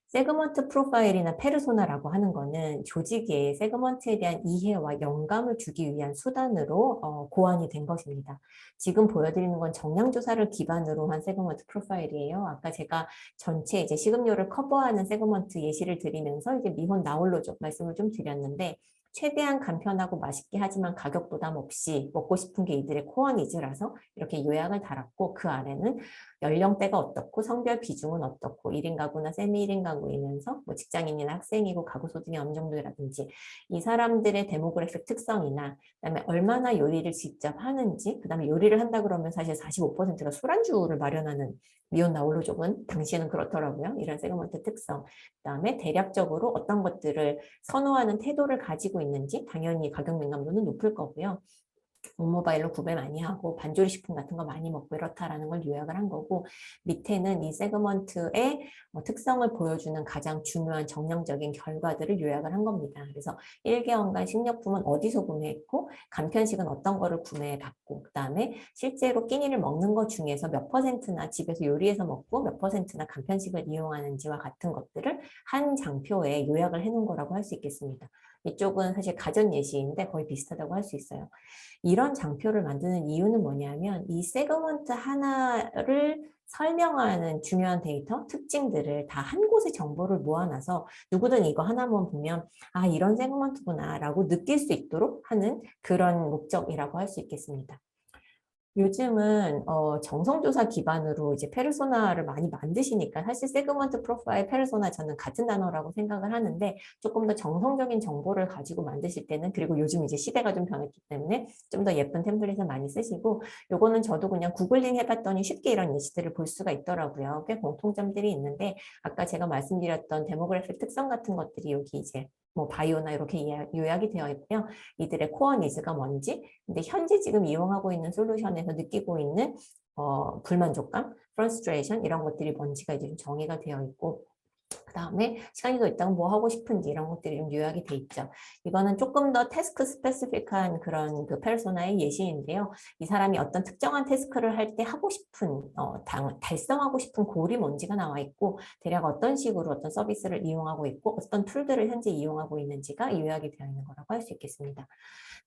세그먼트 프로파일이나 페르소나라고 하는 거는 조직에 세그먼트에 대한 이해와 영감을 주기 위한 수단으로 고안이 된 것입니다. 지금 보여드리는 건 정량조사를 기반으로 한 세그먼트 프로파일이에요. 아까 제가 전체 이제 식음료를 커버하는 세그먼트 예시를 드리면서 이제 미혼 나홀로족 말씀을 좀 드렸는데 최대한 간편하고 맛있게 하지만 가격 부담 없이 먹고 싶은 게 이들의 코어 니즈라서 이렇게 요약을 달았고 그 아래는 연령대가 어떻고 성별 비중은 어떻고 1인 가구나 세미 1인 가구이면서 뭐 직장인이나 학생이고 가구 소득이 어느 정도라든지 이 사람들의 데모그래픽 특성이나 그다음에 얼마나 요리를 직접 하는지 그다음에 요리를 한다 그러면 사실 45%가 술안주를 마련하는 미혼 나홀로족은 당시에는 그렇더라고요. 이런 세그먼트 특성. 그다음에 대략적으로 어떤 것들을 선호하는 태도를 가지고 있는지 당연히 가격 민감도는 높을 거고요. 오모바일로 구매 많이 하고 반조리 식품 같은 거 많이 먹고 이렇다라는 걸 요약을 한 거고 밑에는 이 세그먼트의 특성을 보여주는 가장 중요한 정량적인 결과들을 요약을 한 겁니다. 그래서 1개월간 식료품은 어디서 구매했고 간편식은 어떤 거를 구매해봤고 그 다음에 실제로 끼니를 먹는 것 중에서 몇 퍼센트나 집에서 요리해서 먹고 몇 퍼센트나 간편식을 이용하는지와 같은 것들을 한 장표에 요약을 해놓은 거라고 할 수 있겠습니다. 이쪽은 사실 가전 예시인데 거의 비슷하다고 할 수 있어요. 이런 장표를 만드는 이유는 뭐냐면 이 세그먼트 하나를 설명하는 중요한 데이터, 특징들을 다 한 곳에 정보를 모아놔서 누구든 이거 하나만 보면 아 이런 세그먼트구나 라고 느낄 수 있도록 하는 그런 목적이라고 할 수 있겠습니다. 요즘은 정성조사 기반으로 이제 페르소나를 많이 만드시니까 사실 세그먼트 프로파일, 페르소나 저는 같은 단어라고 생각을 하는데 조금 더 정성적인 정보를 가지고 만드실 때는 그리고 요즘 이제 시대가 좀 변했기 때문에 좀 더 예쁜 템플릿을 많이 쓰시고 요거는 저도 그냥 구글링 해봤더니 쉽게 이런 예시들을 볼 수가 있더라고요. 꽤 공통점들이 있는데 아까 제가 말씀드렸던 데모그래픽 특성 같은 것들이 여기 이제 뭐 바이오나 이렇게 요약이 되어 있고요. 이들의 코어 니즈가 뭔지 근데 현재 지금 이용하고 있는 솔루션에서 느끼고 있는 불만족감, frustration 이런 것들이 뭔지가 이제 좀 정의가 되어 있고 그 다음에 시간이 더 있다면 뭐 하고 싶은지 이런 것들이 좀 요약이 돼 있죠. 이거는 조금 더 태스크 스페시픽한 그런 그 페르소나의 예시인데요. 이 사람이 어떤 특정한 태스크를 할 때 하고 싶은 달성하고 싶은 골이 뭔지가 나와 있고 대략 어떤 식으로 어떤 서비스를 이용하고 있고 어떤 툴들을 현재 이용하고 있는지가 요약이 되어 있는 거라고 할 수 있겠습니다.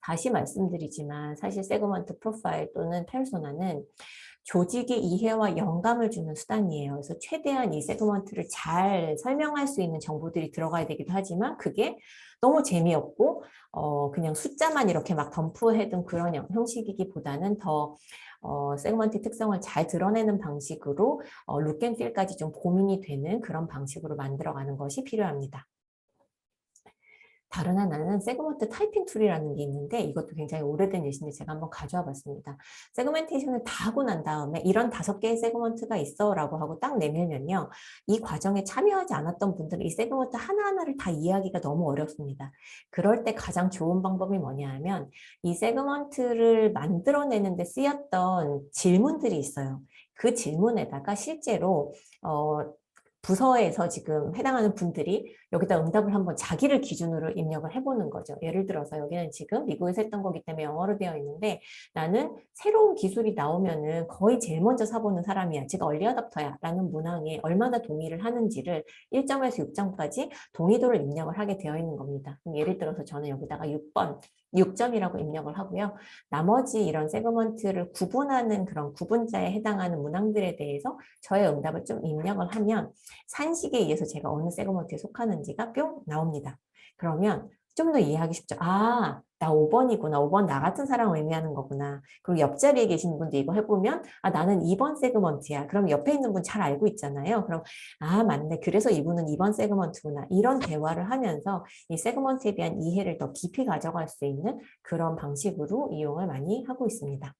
다시 말씀드리지만 사실 세그먼트 프로파일 또는 페르소나는 조직의 이해와 영감을 주는 수단이에요. 그래서 최대한 이 세그먼트를 잘 설명할 수 있는 정보들이 들어가야 되기도 하지만 그게 너무 재미없고 그냥 숫자만 이렇게 막 덤프해둔 그런 형식이기보다는 더 세그먼트의 특성을 잘 드러내는 방식으로 룩앤필까지 좀 고민이 되는 그런 방식으로 만들어가는 것이 필요합니다. 다른 하나는 세그먼트 타이핑 툴이라는 게 있는데 이것도 굉장히 오래된 예시인데 제가 한번 가져와 봤습니다. 세그멘테이션을 다 하고 난 다음에 이런 5개의 세그먼트가 있어 라고 하고 딱 내밀면요. 이 과정에 참여하지 않았던 분들은 이 세그먼트 하나하나를 다 이해하기가 너무 어렵습니다. 그럴 때 가장 좋은 방법이 뭐냐 하면 이 세그먼트를 만들어내는 데 쓰였던 질문들이 있어요. 그 질문에다가 실제로 부서에서 지금 해당하는 분들이 여기다 응답을 한번 자기를 기준으로 입력을 해보는 거죠. 예를 들어서 여기는 지금 미국에서 했던 거기 때문에 영어로 되어 있는데 나는 새로운 기술이 나오면은 거의 제일 먼저 사보는 사람이야. 제가 얼리 어답터야 라는 문항에 얼마나 동의를 하는지를 1점에서 6점까지 동의도를 입력을 하게 되어 있는 겁니다. 예를 들어서 저는 여기다가 6번 6점이라고 입력을 하고요. 나머지 이런 세그먼트를 구분하는 그런 구분자에 해당하는 문항들에 대해서 저의 응답을 좀 입력을 하면 산식에 의해서 제가 어느 세그먼트에 속하는지가 뿅 나옵니다. 그러면 좀 더 이해하기 쉽죠. 아, 나 5번이구나. 5번 나 같은 사람을 의미하는 거구나. 그리고 옆자리에 계신 분도 이거 해보면 아, 나는 2번 세그먼트야. 그럼 옆에 있는 분 잘 알고 있잖아요. 그럼 아, 맞네. 그래서 이분은 2번 세그먼트구나. 이런 대화를 하면서 이 세그먼트에 대한 이해를 더 깊이 가져갈 수 있는 그런 방식으로 이용을 많이 하고 있습니다.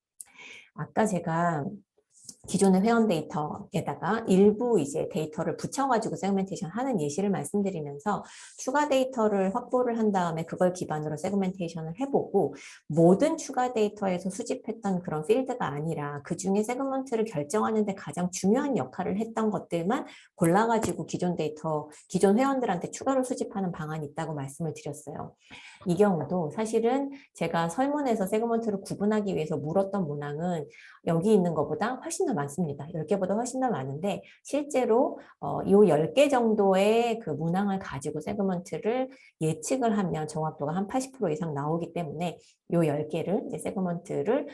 아까 제가 기존의 회원 데이터에다가 일부 이제 데이터를 붙여가지고 세그멘테이션 하는 예시를 말씀드리면서 추가 데이터를 확보를 한 다음에 그걸 기반으로 세그멘테이션을 해보고 모든 추가 데이터에서 수집했던 그런 필드가 아니라 그 중에 세그먼트를 결정하는 데 가장 중요한 역할을 했던 것들만 골라가지고 기존 회원들한테 추가로 수집하는 방안이 있다고 말씀을 드렸어요. 이 경우도 사실은 제가 설문에서 세그먼트를 구분하기 위해서 물었던 문항은 여기 있는 것보다 훨씬 더 많습니다. 10개보다 훨씬 더 많은데 실제로 이 10개 정도의 그 문항을 가지고 세그먼트를 예측을 하면 정확도가 한 80% 이상 나오기 때문에 이 10개를 이제 세그먼트를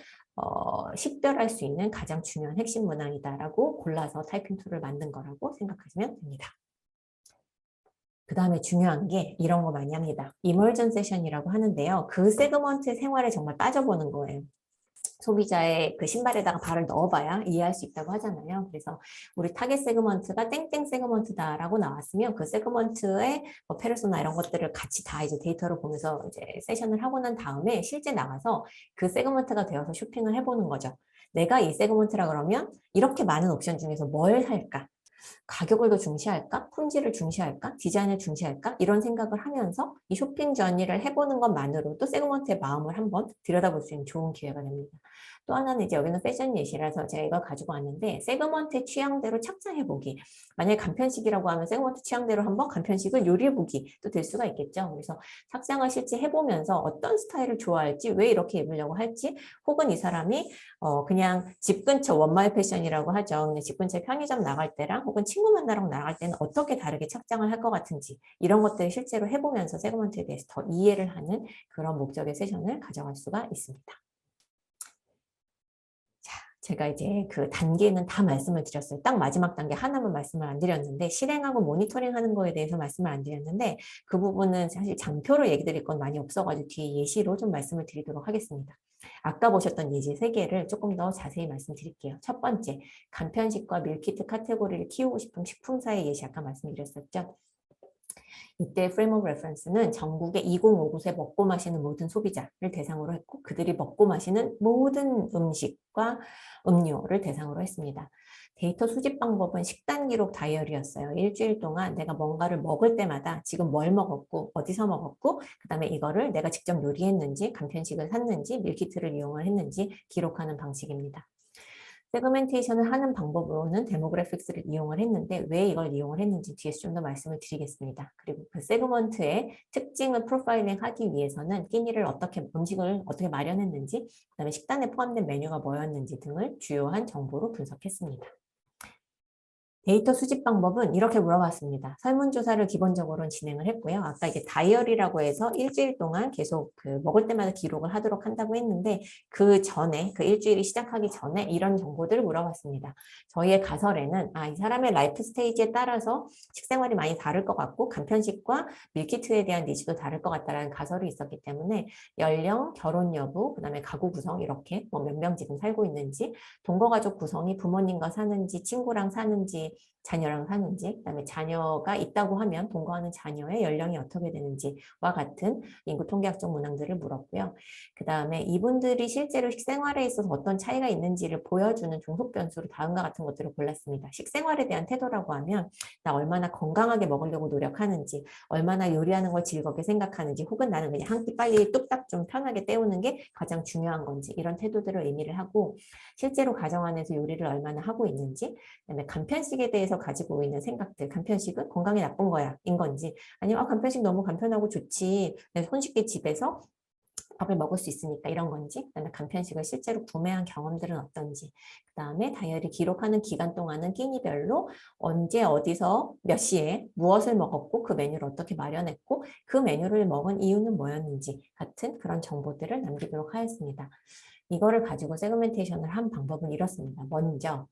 식별할 수 있는 가장 중요한 핵심 문항이다라고 골라서 타이핑 툴을 만든 거라고 생각하시면 됩니다. 그 다음에 중요한 게 이런 거 많이 합니다. 이머전 세션이라고 하는데요. 그 세그먼트 생활에 정말 빠져보는 거예요. 소비자의 그 신발에다가 발을 넣어봐야 이해할 수 있다고 하잖아요. 그래서 우리 타겟 세그먼트가 땡땡 세그먼트다라고 나왔으면 그 세그먼트의 뭐 페르소나 이런 것들을 같이 다 이제 데이터를 보면서 이제 세션을 하고 난 다음에 실제 나가서 그 세그먼트가 되어서 쇼핑을 해보는 거죠. 내가 이 세그먼트라 그러면 이렇게 많은 옵션 중에서 뭘 살까? 가격을 더 중시할까? 품질을 중시할까? 디자인을 중시할까? 이런 생각을 하면서 이 쇼핑 전이를 해보는 것만으로도 세그먼트의 마음을 한번 들여다볼 수 있는 좋은 기회가 됩니다. 또 하나는 이제 여기는 패션 예시라서 제가 이걸 가지고 왔는데 세그먼트의 취향대로 착장해보기. 만약에 간편식이라고 하면 세그먼트 취향대로 한번 간편식을 요리해보기 또 될 수가 있겠죠. 그래서 착장을 실제 해보면서 어떤 스타일을 좋아할지 왜 이렇게 입으려고 할지 혹은 이 사람이 그냥 집 근처 원마일 패션이라고 하죠. 근데 집 근처 편의점 나갈 때랑 혹은 친구 만나러 나갈 때는 어떻게 다르게 착장을 할 것 같은지 이런 것들을 실제로 해보면서 세그먼트에 대해서 더 이해를 하는 그런 목적의 세션을 가져갈 수가 있습니다. 제가 이제 그 단계는 다 말씀을 드렸어요. 딱 마지막 단계 하나만 말씀을 안 드렸는데 실행하고 모니터링 하는 거에 대해서 말씀을 안 드렸는데 그 부분은 사실 장표로 얘기 드릴 건 많이 없어가지고 뒤에 예시로 좀 말씀을 드리도록 하겠습니다. 아까 보셨던 예시 3개를 조금 더 자세히 말씀드릴게요. 첫 번째, 간편식과 밀키트 카테고리를 키우고 싶은 식품사의 예시 아까 말씀드렸었죠. 이때 프레임 오브 레퍼런스는 전국의 2059세 먹고 마시는 모든 소비자를 대상으로 했고 그들이 먹고 마시는 모든 음식과 음료를 대상으로 했습니다. 데이터 수집 방법은 식단 기록 다이어리였어요. 일주일 동안 내가 뭔가를 먹을 때마다 지금 뭘 먹었고 어디서 먹었고 그 다음에 이거를 내가 직접 요리했는지 간편식을 샀는지 밀키트를 이용을 했는지 기록하는 방식입니다. 세그멘테이션을 하는 방법으로는 데모그래픽스를 이용을 했는데 왜 이걸 이용을 했는지 뒤에서 좀 더 말씀을 드리겠습니다. 그리고 그 세그먼트의 특징을 프로파일링 하기 위해서는 끼니를 음식을 어떻게 마련했는지 그다음에 식단에 포함된 메뉴가 뭐였는지 등을 주요한 정보로 분석했습니다. 데이터 수집 방법은 이렇게 물어봤습니다. 설문조사를 기본적으로 진행을 했고요. 아까 이게 다이어리라고 해서 일주일 동안 계속 그 먹을 때마다 기록을 하도록 한다고 했는데 그 전에, 그 일주일이 시작하기 전에 이런 정보들을 물어봤습니다. 저희의 가설에는 이 사람의 라이프 스테이지에 따라서 식생활이 많이 다를 것 같고 간편식과 밀키트에 대한 니즈도 다를 것 같다라는 가설이 있었기 때문에 연령, 결혼 여부, 그다음에 가구 구성 이렇게 뭐 몇 명 지금 살고 있는지, 동거가족 구성이 부모님과 사는지, 친구랑 사는지, 자녀랑 사는지, 그다음에 자녀가 있다고 하면 동거하는 자녀의 연령이 어떻게 되는지와 같은 인구 통계학적 문항들을 물었고요. 그다음에 이분들이 실제로 식생활에 있어서 어떤 차이가 있는지를 보여주는 종속 변수로 다음과 같은 것들을 골랐습니다. 식생활에 대한 태도라고 하면 나 얼마나 건강하게 먹으려고 노력하는지, 얼마나 요리하는 걸 즐겁게 생각하는지, 혹은 나는 그냥 한 끼 빨리 뚝딱 좀 편하게 때우는 게 가장 중요한 건지 이런 태도들을 의미를 하고 실제로 가정 안에서 요리를 얼마나 하고 있는지, 그다음에 간편식에 대해서 가지고 있는 생각들, 간편식은 건강에 나쁜 거야 인 건지 아니면 간편식 너무 간편하고 좋지 손쉽게 집에서 밥을 먹을 수 있으니까 이런 건지, 그다음에 간편식을 실제로 구매한 경험들은 어떤지, 그다음에 다이어리 기록하는 기간 동안은 끼니별로 언제 어디서 몇 시에 무엇을 먹었고 그 메뉴를 어떻게 마련했고 그 메뉴를 먹은 이유는 뭐였는지 같은 그런 정보들을 남기도록 하였습니다. 이거를 가지고 세그멘테이션을 한 방법은 이렇습니다. 먼저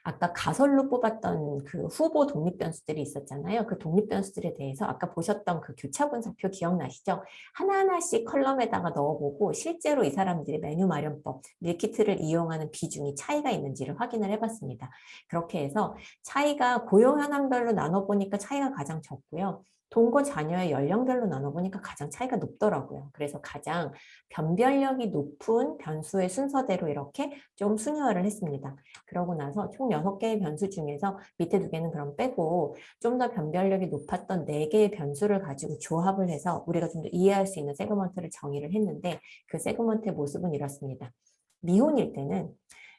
아까 가설로 뽑았던 그 후보 독립변수들이 있었잖아요. 그 독립변수들에 대해서 아까 보셨던 그 교차분석표 기억나시죠? 하나하나씩 컬럼에다가 넣어보고 실제로 이 사람들의 메뉴 마련법, 밀키트를 이용하는 비중이 차이가 있는지를 확인을 해봤습니다. 그렇게 해서 차이가 고용 현황별로 나눠보니까 차이가 가장 적고요. 동거 자녀의 연령별로 나눠보니까 가장 차이가 높더라고요. 그래서 가장 변별력이 높은 변수의 순서대로 이렇게 좀 순위화를 했습니다. 그러고 나서 총 6개의 변수 중에서 밑에 2개는 그럼 빼고 좀 더 변별력이 높았던 4개의 변수를 가지고 조합을 해서 우리가 좀 더 이해할 수 있는 세그먼트를 정의를 했는데 그 세그먼트의 모습은 이렇습니다. 미혼일 때는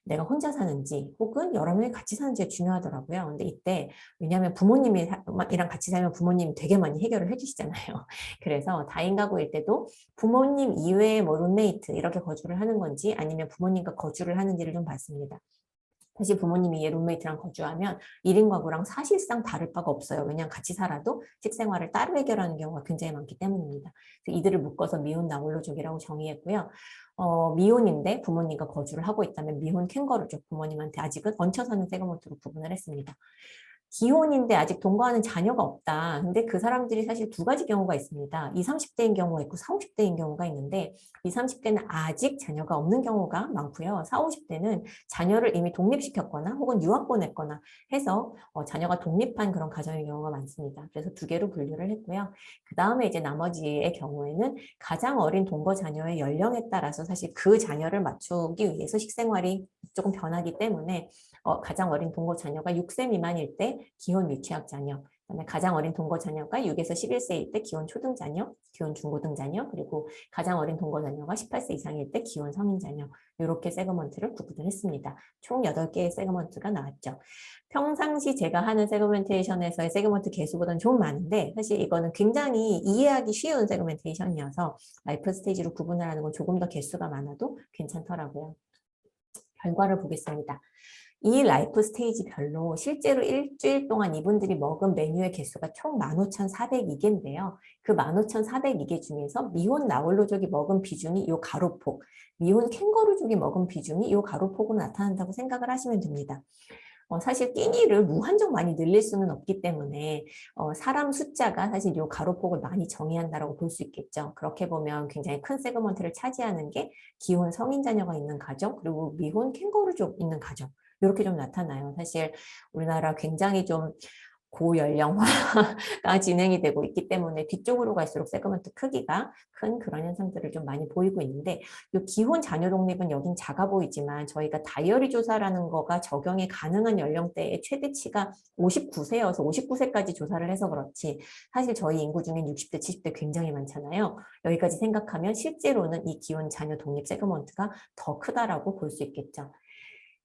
내가 혼자 사는지 혹은 여러 명이 같이 사는지가 중요하더라고요. 근데 이때 왜냐하면 부모님이랑 같이 살면 부모님이 되게 많이 해결을 해주시잖아요. 그래서 다인 가구일 때도 부모님 이외에 뭐 룸메이트 이렇게 거주를 하는 건지 아니면 부모님과 거주를 하는지를 좀 봤습니다. 사실 부모님이 룸메이트랑 거주하면 1인 가구랑 사실상 다를 바가 없어요. 왜냐하면 같이 살아도 식생활을 따로 해결하는 경우가 굉장히 많기 때문입니다. 그래서 이들을 묶어서 미혼 나홀로족이라고 정의했고요. 미혼인데 부모님과 거주를 하고 있다면 미혼 캥거루족, 부모님한테 아직은 얹혀 사는 세그먼트로 구분을 했습니다. 기혼인데 아직 동거하는 자녀가 없다. 근데 그 사람들이 사실 2가지 경우가 있습니다. 20, 30대인 경우가 있고 40, 50대인 경우가 있는데 20, 30대는 아직 자녀가 없는 경우가 많고요. 40, 50대는 자녀를 이미 독립시켰거나 혹은 유학 보냈거나 해서 자녀가 독립한 그런 가정의 경우가 많습니다. 그래서 2개로 분류를 했고요. 그 다음에 이제 나머지의 경우에는 가장 어린 동거 자녀의 연령에 따라서 사실 그 자녀를 맞추기 위해서 식생활이 조금 변하기 때문에 가장 어린 동거 자녀가 6세 미만일 때 기혼 유치학 자녀, 그다음에 가장 어린 동거 자녀가 6에서 11세일 때 기혼 초등 자녀, 기혼 중고등 자녀, 그리고 가장 어린 동거 자녀가 18세 이상일 때 기혼 성인 자녀 이렇게 세그먼트를 구분을 했습니다. 총 8개의 세그먼트가 나왔죠. 평상시 제가 하는 세그멘테이션에서의 세그먼트 개수보다는 좀 많은데 사실 이거는 굉장히 이해하기 쉬운 세그멘테이션이어서 라이프 스테이지로 구분을 하는 건 조금 더 개수가 많아도 괜찮더라고요. 결과를 보겠습니다. 이 라이프 스테이지별로 실제로 일주일 동안 이분들이 먹은 메뉴의 개수가 총 15,402개인데요. 그 15,402개 중에서 미혼 나홀로족이 먹은 비중이 요 가로폭, 미혼 캥거루족이 먹은 비중이 요 가로폭으로 나타난다고 생각을 하시면 됩니다. 사실 끼니를 무한정 많이 늘릴 수는 없기 때문에 사람 숫자가 사실 이 가로폭을 많이 정의한다라고 볼 수 있겠죠. 그렇게 보면 굉장히 큰 세그먼트를 차지하는 게 기혼 성인 자녀가 있는 가정 그리고 미혼 캥거루족 있는 가정 이렇게 좀 나타나요. 사실 우리나라 굉장히 좀 고연령화가 진행이 되고 있기 때문에 뒤쪽으로 갈수록 세그먼트 크기가 큰 그런 현상들을 좀 많이 보이고 있는데 이 기혼 자녀 독립은 여긴 작아 보이지만 저희가 다이어리 조사라는 거가 적용이 가능한 연령대의 최대치가 59세여서 59세까지 조사를 해서 그렇지 사실 저희 인구 중엔 60대, 70대 굉장히 많잖아요. 여기까지 생각하면 실제로는 이 기혼 자녀 독립 세그먼트가 더 크다라고 볼 수 있겠죠.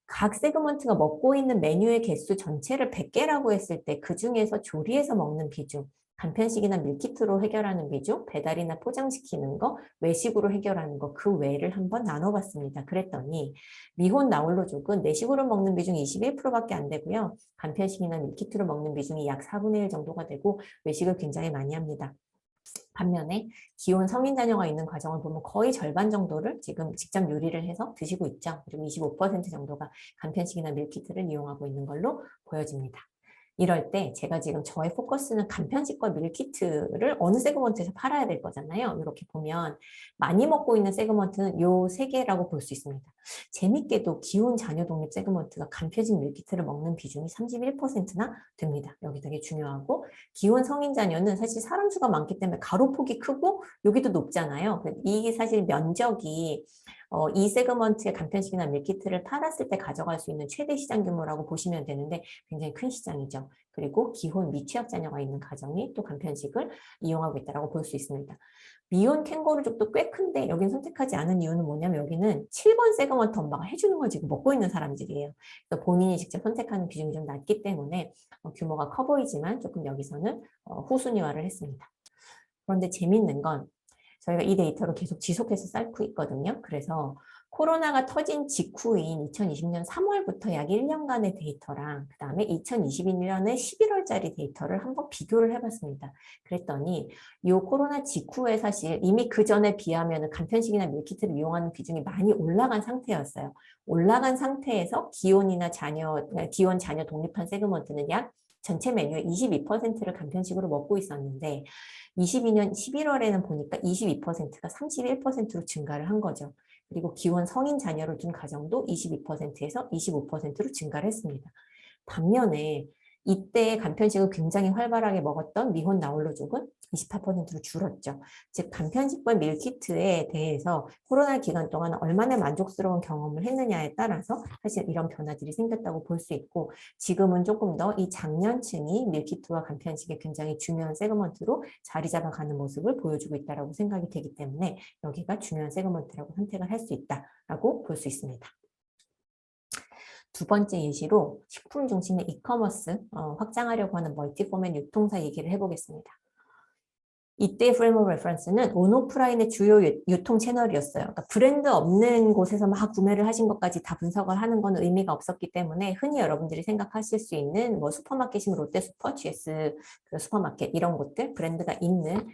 각 세그먼트가 먹고 있는 메뉴의 개수 전체를 100개라고 했을 때 그중에서 조리해서 먹는 비중, 간편식이나 밀키트로 해결하는 비중, 배달이나 포장시키는 거, 외식으로 해결하는 거, 그 외를 한번 나눠봤습니다. 그랬더니 미혼 나홀로족은 내식으로 먹는 비중이 21%밖에 안 되고요. 간편식이나 밀키트로 먹는 비중이 약 4분의 1 정도가 되고 외식을 굉장히 많이 합니다. 반면에 기혼 성인 자녀가 있는 가정을 보면 거의 절반 정도를 지금 직접 요리를 해서 드시고 있죠. 그리고 25% 정도가 간편식이나 밀키트를 이용하고 있는 걸로 보여집니다. 이럴 때 제가 지금 저의 포커스는 간편식과 밀키트를 어느 세그먼트에서 팔아야 될 거잖아요. 이렇게 보면 많이 먹고 있는 세그먼트는 요 세 개라고 볼 수 있습니다. 재밌게도 기혼 자녀 독립 세그먼트가 간편식 밀키트를 먹는 비중이 31%나 됩니다. 여기 되게 중요하고 기혼 성인 자녀는 사실 사람 수가 많기 때문에 가로폭이 크고 여기도 높잖아요. 이게 사실 면적이 이 세그먼트의 간편식이나 밀키트를 팔았을 때 가져갈 수 있는 최대 시장 규모라고 보시면 되는데 굉장히 큰 시장이죠. 그리고 기혼 미취학 자녀가 있는 가정이 또 간편식을 이용하고 있다고 볼 수 있습니다. 미혼 캥거루족도 꽤 큰데 여긴 선택하지 않은 이유는 뭐냐면 여기는 7번 세그먼트 엄마가 해주는 걸 지금 먹고 있는 사람들이에요. 그래서 본인이 직접 선택하는 비중이 좀 낮기 때문에 규모가 커 보이지만 조금 여기서는 후순위화를 했습니다. 그런데 재밌는 건 저희가 이 데이터를 계속 지속해서 쌓고 있거든요. 그래서 코로나가 터진 직후인 2020년 3월부터 약 1년간의 데이터랑 그 다음에 2021년의 11월짜리 데이터를 한번 비교를 해봤습니다. 그랬더니 이 코로나 직후에 사실 이미 그 전에 비하면 간편식이나 밀키트를 이용하는 비중이 많이 올라간 상태였어요. 올라간 상태에서 기혼 자녀 독립한 세그먼트는 약 전체 메뉴의 22%를 간편식으로 먹고 있었는데 22년 11월에는 보니까 22%가 31%로 증가를 한 거죠. 그리고 기혼 성인 자녀를 둔 가정도 22%에서 25%로 증가를 했습니다. 반면에 이때 간편식을 굉장히 활발하게 먹었던 미혼 나홀로족은 28%로 줄었죠. 즉 간편식과 밀키트에 대해서 코로나 기간 동안 얼마나 만족스러운 경험을 했느냐에 따라서 사실 이런 변화들이 생겼다고 볼 수 있고 지금은 조금 더 이 장년층이 밀키트와 간편식의 굉장히 중요한 세그먼트로 자리 잡아가는 모습을 보여주고 있다고 생각이 되기 때문에 여기가 중요한 세그먼트라고 선택을 할 수 있다고 볼 수 있습니다. 두 번째 예시로 식품 중심의 이커머스 확장하려고 하는 멀티포맷 유통사 얘기를 해보겠습니다. 이때 프레임 오브 레퍼런스는 온오프라인의 주요 유통 채널이었어요. 그러니까 브랜드 없는 곳에서 막 구매를 하신 것까지 다 분석을 하는 건 의미가 없었기 때문에 흔히 여러분들이 생각하실 수 있는 뭐 슈퍼마켓이면 롯데슈퍼, GS 슈퍼마켓 이런 곳들 브랜드가 있는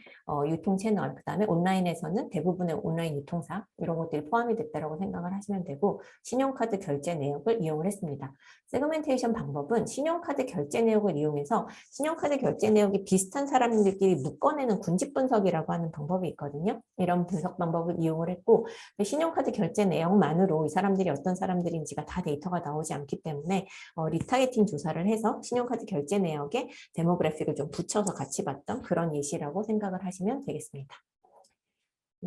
유통 채널 그다음에 온라인에서는 대부분의 온라인 유통사 이런 것들이 포함이 됐다고 생각을 하시면 되고 신용카드 결제 내역을 이용을 했습니다. 세그멘테이션 방법은 신용카드 결제 내역을 이용해서 신용카드 결제 내역이 비슷한 사람들끼리 묶어내는 군집 분석이라고 하는 방법이 있거든요. 이런 분석 방법을 이용을 했고 신용카드 결제 내역만으로 이 사람들이 어떤 사람들인지가 다 데이터가 나오지 않기 때문에 리타게팅 조사를 해서 신용카드 결제 내역에 데모그래픽을 좀 붙여서 같이 봤던 그런 예시라고 생각을 하시면 되겠습니다.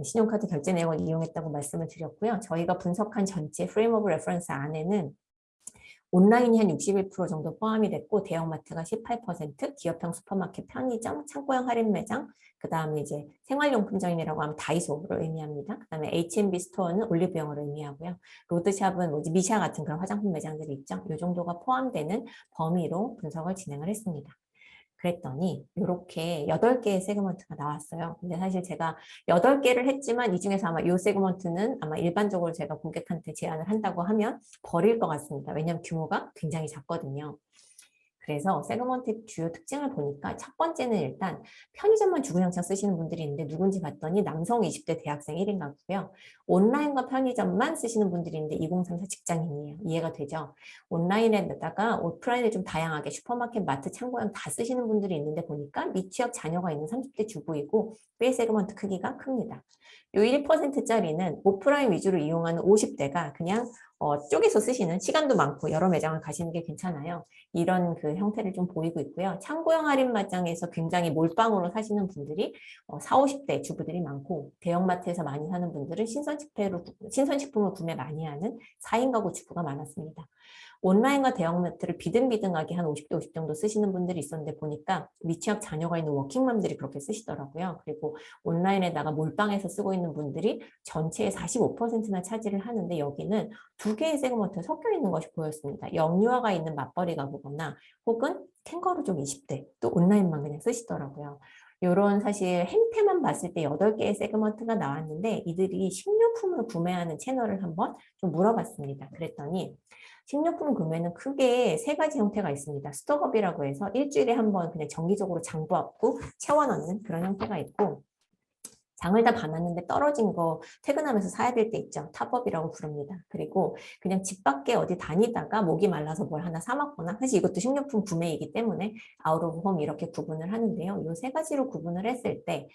신용카드 결제 내역을 이용했다고 말씀을 드렸고요. 저희가 분석한 전체 프레임 오브 레퍼런스 안에는 온라인이 한 61% 정도 포함이 됐고 대형마트가 18%, 기업형 슈퍼마켓, 편의점, 창고형 할인 매장, 그 다음에 이제 생활용품점이라고 하면 다이소를 의미합니다. 그 다음에 H&B 스토어는 올리브영을 의미하고요. 로드샵은 뭐지 미샤 같은 그런 화장품 매장들이 있죠. 이 정도가 포함되는 범위로 분석을 진행을 했습니다. 그랬더니 이렇게 8개의 세그먼트가 나왔어요. 근데 사실 제가 8개를 했지만 이 중에서 아마 이 세그먼트는 아마 일반적으로 제가 고객한테 제안을 한다고 하면 버릴 것 같습니다. 왜냐하면 규모가 굉장히 작거든요. 그래서 세그먼트의 주요 특징을 보니까 첫 번째는 일단 편의점만 주구장창 쓰시는 분들이 있는데 누군지 봤더니 남성 20대 대학생 1인 가구고요. 온라인과 편의점만 쓰시는 분들이 있는데 2034 직장인이에요. 이해가 되죠? 온라인에다가 오프라인에 좀 다양하게 슈퍼마켓, 마트, 창고형 다 쓰시는 분들이 있는데 보니까 미취학 자녀가 있는 30대 주부이고 꽤 세그먼트 크기가 큽니다. 이 1%짜리는 오프라인 위주로 이용하는 50대가 그냥 쪼개서 쓰시는 시간도 많고 여러 매장을 가시는 게 괜찮아요. 이런 그 형태를 좀 보이고 있고요. 창고형 할인 매장에서 굉장히 몰빵으로 사시는 분들이 40, 50대 주부들이 많고 대형마트에서 많이 사는 분들은 신선식품을 구매 많이 하는 4인 가구 주부가 많았습니다. 온라인과 대형마트를 비등비등하게 한 50대 50 정도 쓰시는 분들이 있었는데 보니까 미취학 자녀가 있는 워킹맘들이 그렇게 쓰시더라고요. 그리고 온라인에다가 몰빵해서 쓰고 있는 분들이 전체의 45%나 차지를 하는데 여기는 두 개의 세그먼트가 섞여 있는 것이 보였습니다. 영유아가 있는 맞벌이 가구거나 혹은 캥거루 족 20대 또 온라인만 그냥 쓰시더라고요. 이런 사실 행태만 봤을 때 8개의 세그먼트가 나왔는데 이들이 식료품을 구매하는 채널을 한번 좀 물어봤습니다. 그랬더니 식료품 구매는 크게 3가지 형태가 있습니다. 스톡업이라고 해서 일주일에 한 번 그냥 정기적으로 장부하고 채워넣는 그런 형태가 있고 장을 다 봐놨는데 떨어진 거 퇴근하면서 사야 될 때 있죠. 탑업이라고 부릅니다. 그리고 그냥 집 밖에 어디 다니다가 목이 말라서 뭘 하나 사 먹거나 사실 이것도 식료품 구매이기 때문에 아웃 오브 홈 이렇게 구분을 하는데요. 이 3가지로 구분을 했을 때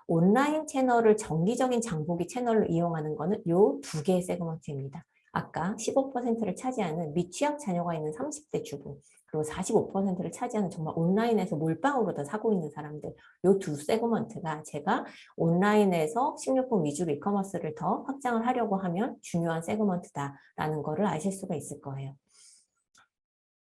온라인 채널을 정기적인 장보기 채널로 이용하는 거는 이 2개의 세그먼트입니다. 아까 15%를 차지하는 미취학 자녀가 있는 30대 주부 그리고 45%를 차지하는 정말 온라인에서 몰빵으로 다 사고 있는 사람들 이 두 세그먼트가 제가 온라인에서 식료품 위주로 이커머스를 더 확장을 하려고 하면 중요한 세그먼트다라는 거를 아실 수가 있을 거예요.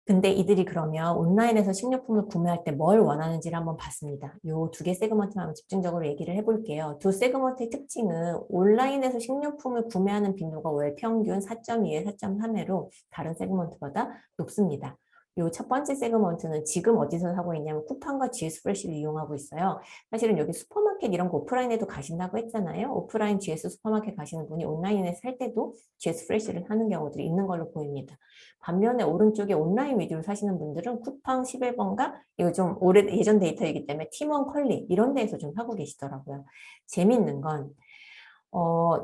근데 이들이 그러면 온라인에서 식료품을 구매할 때 뭘 원하는지를 한번 봤습니다. 이 2개 세그먼트만 집중적으로 얘기를 해볼게요. 두 세그먼트의 특징은 온라인에서 식료품을 구매하는 빈도가 월 평균 4.2에 4.3회로 다른 세그먼트보다 높습니다. 이 첫 번째 세그먼트는 지금 어디서 사고 있냐면 쿠팡과 GS 프레시를 이용하고 있어요. 사실은 여기 슈퍼마켓 이런 거 오프라인에도 가신다고 했잖아요. 오프라인 GS 슈퍼마켓 가시는 분이 온라인에서 살 때도 GS 프레시를 하는 경우들이 있는 걸로 보입니다. 반면에 오른쪽에 온라인 위주로 사시는 분들은 쿠팡 11번가 이거 좀 예전 데이터이기 때문에 팀원 컬리 이런 데에서 좀 하고 계시더라고요. 재밌는 건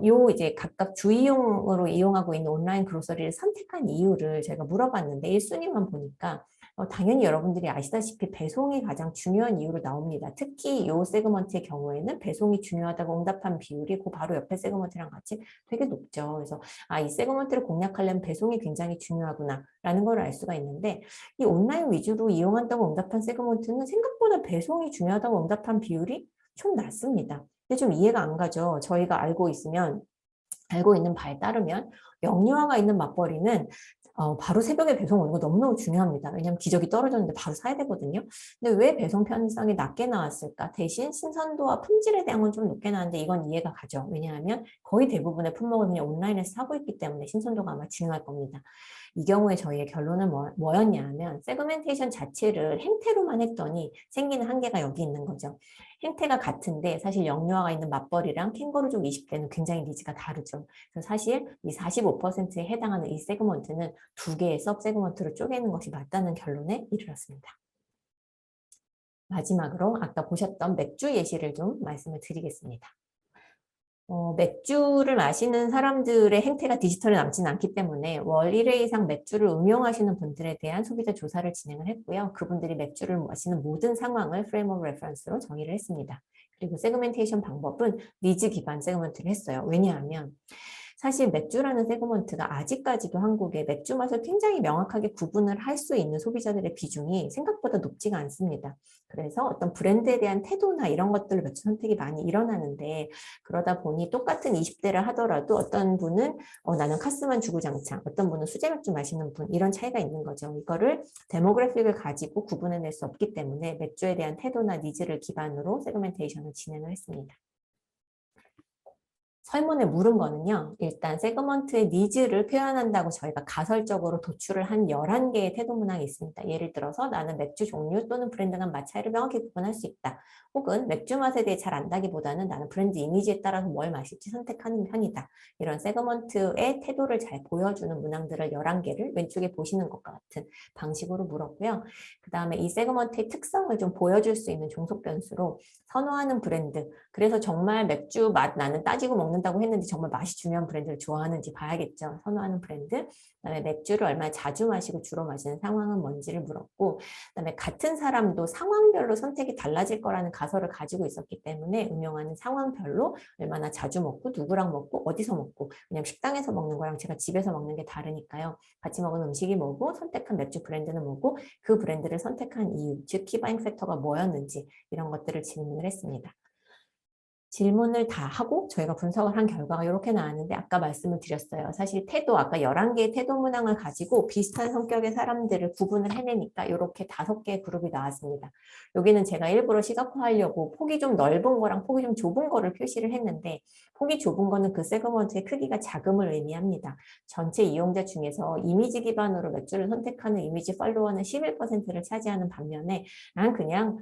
요 이제 각각 주이용으로 이용하고 있는 온라인 그로서리를 선택한 이유를 제가 물어봤는데 1순위만 보니까 당연히 여러분들이 아시다시피 배송이 가장 중요한 이유로 나옵니다. 특히 이 세그먼트의 경우에는 배송이 중요하다고 응답한 비율이 그 바로 옆에 세그먼트랑 같이 되게 높죠. 그래서 이 세그먼트를 공략하려면 배송이 굉장히 중요하구나 라는 걸 알 수가 있는데 이 온라인 위주로 이용한다고 응답한 세그먼트는 생각보다 배송이 중요하다고 응답한 비율이 좀 낮습니다. 근데 좀 이해가 안 가죠. 저희가 알고 있는 바에 따르면 영유아가 있는 맞벌이는 바로 새벽에 배송 오는 거 너무너무 중요합니다. 왜냐하면 기저귀 떨어졌는데 바로 사야 되거든요. 근데 왜 배송 편의성이 낮게 나왔을까? 대신 신선도와 품질에 대한 건 좀 높게 나왔는데 이건 이해가 가죠. 왜냐하면 거의 대부분의 품목을 그냥 온라인에서 사고 있기 때문에 신선도가 아마 중요할 겁니다. 이 경우에 저희의 결론은 뭐였냐면 세그멘테이션 자체를 행태로만 했더니 생기는 한계가 여기 있는 거죠. 행태가 같은데 사실 영유아가 있는 맞벌이랑 캥거루족 20대는 굉장히 니즈가 다르죠. 그래서 사실 이 45%에 해당하는 이 세그먼트는 2개의 섭 세그먼트로 쪼개는 것이 맞다는 결론에 이르렀습니다. 마지막으로 아까 보셨던 맥주 예시를 좀 말씀을 드리겠습니다. 맥주를 마시는 사람들의 행태가 디지털에 남지는 않기 때문에 월 1회 이상 맥주를 음용하시는 분들에 대한 소비자 조사를 진행을 했고요. 그분들이 맥주를 마시는 모든 상황을 프레임 오브 레퍼런스로 정의를 했습니다. 그리고 세그멘테이션 방법은 니즈 기반 세그먼트를 했어요. 왜냐하면 사실 맥주라는 세그먼트가 아직까지도 한국에 맥주 맛을 굉장히 명확하게 구분을 할 수 있는 소비자들의 비중이 생각보다 높지가 않습니다. 그래서 어떤 브랜드에 대한 태도나 이런 것들로 맥주 선택이 많이 일어나는데 그러다 보니 똑같은 20대를 하더라도 어떤 분은 나는 카스만 주구장창, 어떤 분은 수제 맥주 마시는 분 이런 차이가 있는 거죠. 이거를 데모그래픽을 가지고 구분해낼 수 없기 때문에 맥주에 대한 태도나 니즈를 기반으로 세그멘테이션을 진행을 했습니다. 설문에 물은 거는요. 일단 세그먼트의 니즈를 표현한다고 저희가 가설적으로 도출을 한 11개의 태도 문항이 있습니다. 예를 들어서 나는 맥주 종류 또는 브랜드 간 맛 차이를 명확히 구분할 수 있다. 혹은 맥주 맛에 대해 잘 안다기보다는 나는 브랜드 이미지에 따라서 뭘 마실지 선택하는 편이다. 이런 세그먼트의 태도를 잘 보여주는 문항들을 11개를 왼쪽에 보시는 것과 같은 방식으로 물었고요. 그 다음에 이 세그먼트의 특성을 좀 보여줄 수 있는 종속 변수로 선호하는 브랜드, 그래서 정말 맥주 맛 나는 따지고 먹는다고 했는데 정말 맛이 중요한 브랜드를 좋아하는지 봐야겠죠. 선호하는 브랜드, 그다음에 맥주를 얼마나 자주 마시고 주로 마시는 상황은 뭔지를 물었고, 그다음에 같은 사람도 상황별로 선택이 달라질 거라는 가설을 가지고 있었기 때문에 응용하는 상황별로 얼마나 자주 먹고 누구랑 먹고 어디서 먹고, 왜냐면 식당에서 먹는 거랑 제가 집에서 먹는 게 다르니까요. 같이 먹은 음식이 뭐고 선택한 맥주 브랜드는 뭐고 그 브랜드를 선택한 이유, 즉 키바잉 팩터가 뭐였는지 이런 것들을 질문을 했습니다. 질문을 다 하고 저희가 분석을 한 결과가 이렇게 나왔는데 아까 말씀을 드렸어요. 사실 태도, 아까 11개의 태도 문항을 가지고 비슷한 성격의 사람들을 구분을 해내니까 이렇게 5개의 그룹이 나왔습니다. 여기는 제가 일부러 시각화하려고 폭이 좀 넓은 거랑 폭이 좀 좁은 거를 표시를 했는데 폭이 좁은 거는 그 세그먼트의 크기가 작음을 의미합니다. 전체 이용자 중에서 이미지 기반으로 맥주를 선택하는 이미지 팔로워는 11%를 차지하는 반면에 난 그냥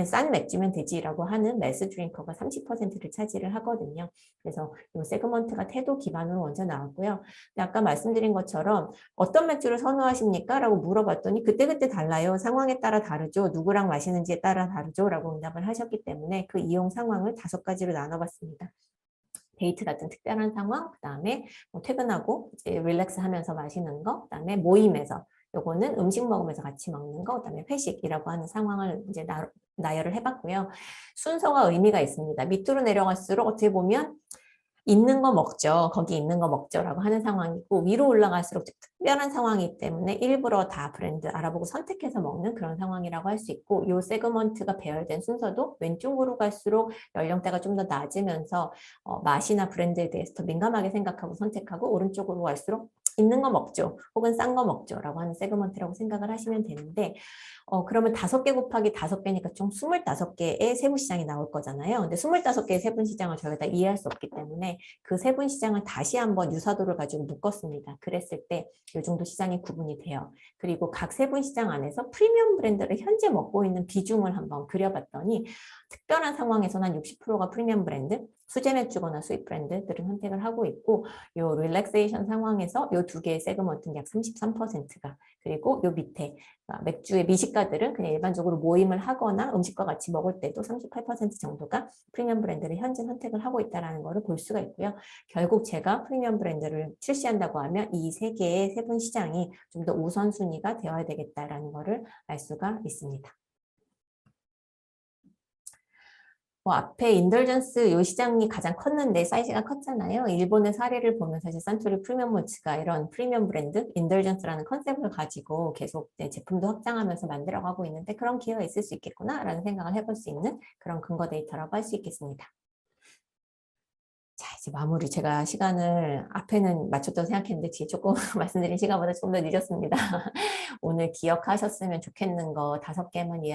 싼 맥주면 되지라고 하는 매스 드링커가 30%를 차지를 하거든요. 그래서 이 세그먼트가 태도 기반으로 먼저 나왔고요. 아까 말씀드린 것처럼 어떤 맥주를 선호하십니까? 라고 물어봤더니 그때그때 달라요. 상황에 따라 다르죠. 누구랑 마시는지에 따라 다르죠. 라고 응답을 하셨기 때문에 그 이용 상황을 5가지로 나눠봤습니다. 데이트 같은 특별한 상황, 그 다음에 퇴근하고 이제 릴렉스 하면서 마시는 거, 그 다음에 모임에서, 요거는 음식 먹으면서 같이 먹는 거, 그 다음에 회식이라고 하는 상황을 이제 나열을 해봤고요. 순서가 의미가 있습니다. 밑으로 내려갈수록 어떻게 보면 있는 거 먹죠. 거기 있는 거 먹죠라고 하는 상황이고 위로 올라갈수록 특별한 상황이기 때문에 일부러 다 브랜드 알아보고 선택해서 먹는 그런 상황이라고 할 수 있고 이 세그먼트가 배열된 순서도 왼쪽으로 갈수록 연령대가 좀 더 낮으면서 맛이나 브랜드에 대해서 더 민감하게 생각하고 선택하고 오른쪽으로 갈수록 있는 거 먹죠. 혹은 싼 거 먹죠. 라고 하는 세그먼트라고 생각을 하시면 되는데 그러면 5개 곱하기 5개니까 총 25개의 세부시장이 나올 거잖아요. 근데 25개의 세분시장을 저희가 다 이해할 수 없기 때문에 그 세분시장을 다시 한번 유사도를 가지고 묶었습니다. 그랬을 때 이 정도 시장이 구분이 돼요. 그리고 각 세분시장 안에서 프리미엄 브랜드를 현재 먹고 있는 비중을 한번 그려봤더니 특별한 상황에서는 한 60%가 프리미엄 브랜드, 수제 맥주거나 수입 브랜드들을 선택을 하고 있고 이 릴렉세이션 상황에서 이 2개의 세그먼트는 약 33%가 그리고 이 밑에 맥주의 미식가들은 그냥 일반적으로 모임을 하거나 음식과 같이 먹을 때도 38% 정도가 프리미엄 브랜드를 현재 선택을 하고 있다는 것을 볼 수가 있고요. 결국 제가 프리미엄 브랜드를 출시한다고 하면 이 3개의 세분 시장이 좀 더 우선순위가 되어야 되겠다라는 것을 알 수가 있습니다. 앞에 인덜전스 요 시장이 가장 컸는데 사이즈가 컸잖아요. 일본의 사례를 보면 사실 산토리 프리미엄 모츠가 이런 프리미엄 브랜드 인덜전스라는 컨셉을 가지고 계속 제품도 확장하면서 만들어가고 있는데 그런 기회가 있을 수 있겠구나라는 생각을 해볼 수 있는 그런 근거 데이터라고 할 수 있겠습니다. 자, 이제 마무리. 제가 시간을 앞에는 맞췄다고 생각했는데 뒤에 조금 말씀드린 시간보다 조금 더 늦었습니다. 오늘 기억하셨으면 좋겠는 거 5개만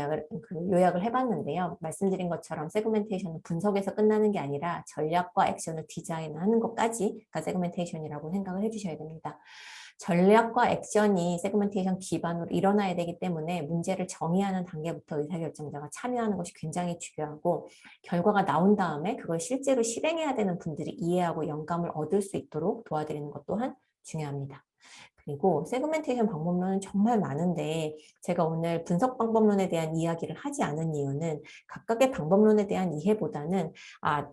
요약을 해봤는데요. 말씀드린 것처럼 세그멘테이션은 분석에서 끝나는 게 아니라 전략과 액션을 디자인하는 것까지가 세그멘테이션이라고 생각을 해주셔야 됩니다. 전략과 액션이 세그멘테이션 기반으로 일어나야 되기 때문에 문제를 정의하는 단계부터 의사결정자가 참여하는 것이 굉장히 중요하고 결과가 나온 다음에 그걸 실제로 실행해야 되는 분들이 이해하고 영감을 얻을 수 있도록 도와드리는 것 또한 중요합니다. 그리고 세그멘테이션 방법론은 정말 많은데 제가 오늘 분석 방법론에 대한 이야기를 하지 않은 이유는 각각의 방법론에 대한 이해보다는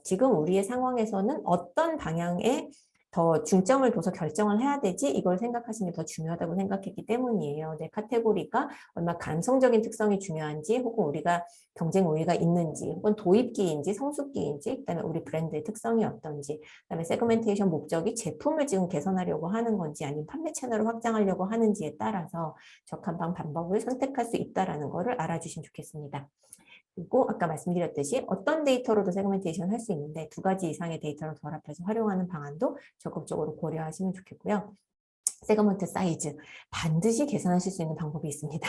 지금 우리의 상황에서는 어떤 방향의 더 중점을 둬서 결정을 해야 되지 이걸 생각하시는 게 더 중요하다고 생각했기 때문이에요. 내 카테고리가 얼마나 감성적인 특성이 중요한지 혹은 우리가 경쟁 우위가 있는지 혹은 도입기인지 성숙기인지 그다음에 우리 브랜드의 특성이 어떤지 그다음에 세그멘테이션 목적이 제품을 지금 개선하려고 하는 건지 아니면 판매 채널을 확장하려고 하는지에 따라서 적합한 방법을 선택할 수 있다는 것을 알아주시면 좋겠습니다. 그리고 아까 말씀드렸듯이 어떤 데이터로도 세그멘테이션 할 수 있는데 2가지 이상의 데이터를 결합해서 활용하는 방안도 적극적으로 고려하시면 좋겠고요. 세그먼트 사이즈 반드시 계산하실 수 있는 방법이 있습니다.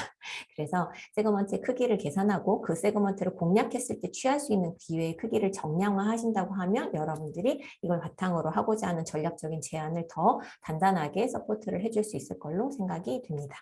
그래서 세그먼트의 크기를 계산하고 그 세그먼트를 공략했을 때 취할 수 있는 기회의 크기를 정량화하신다고 하면 여러분들이 이걸 바탕으로 하고자 하는 전략적인 제안을 더 단단하게 서포트를 해줄 수 있을 걸로 생각이 됩니다.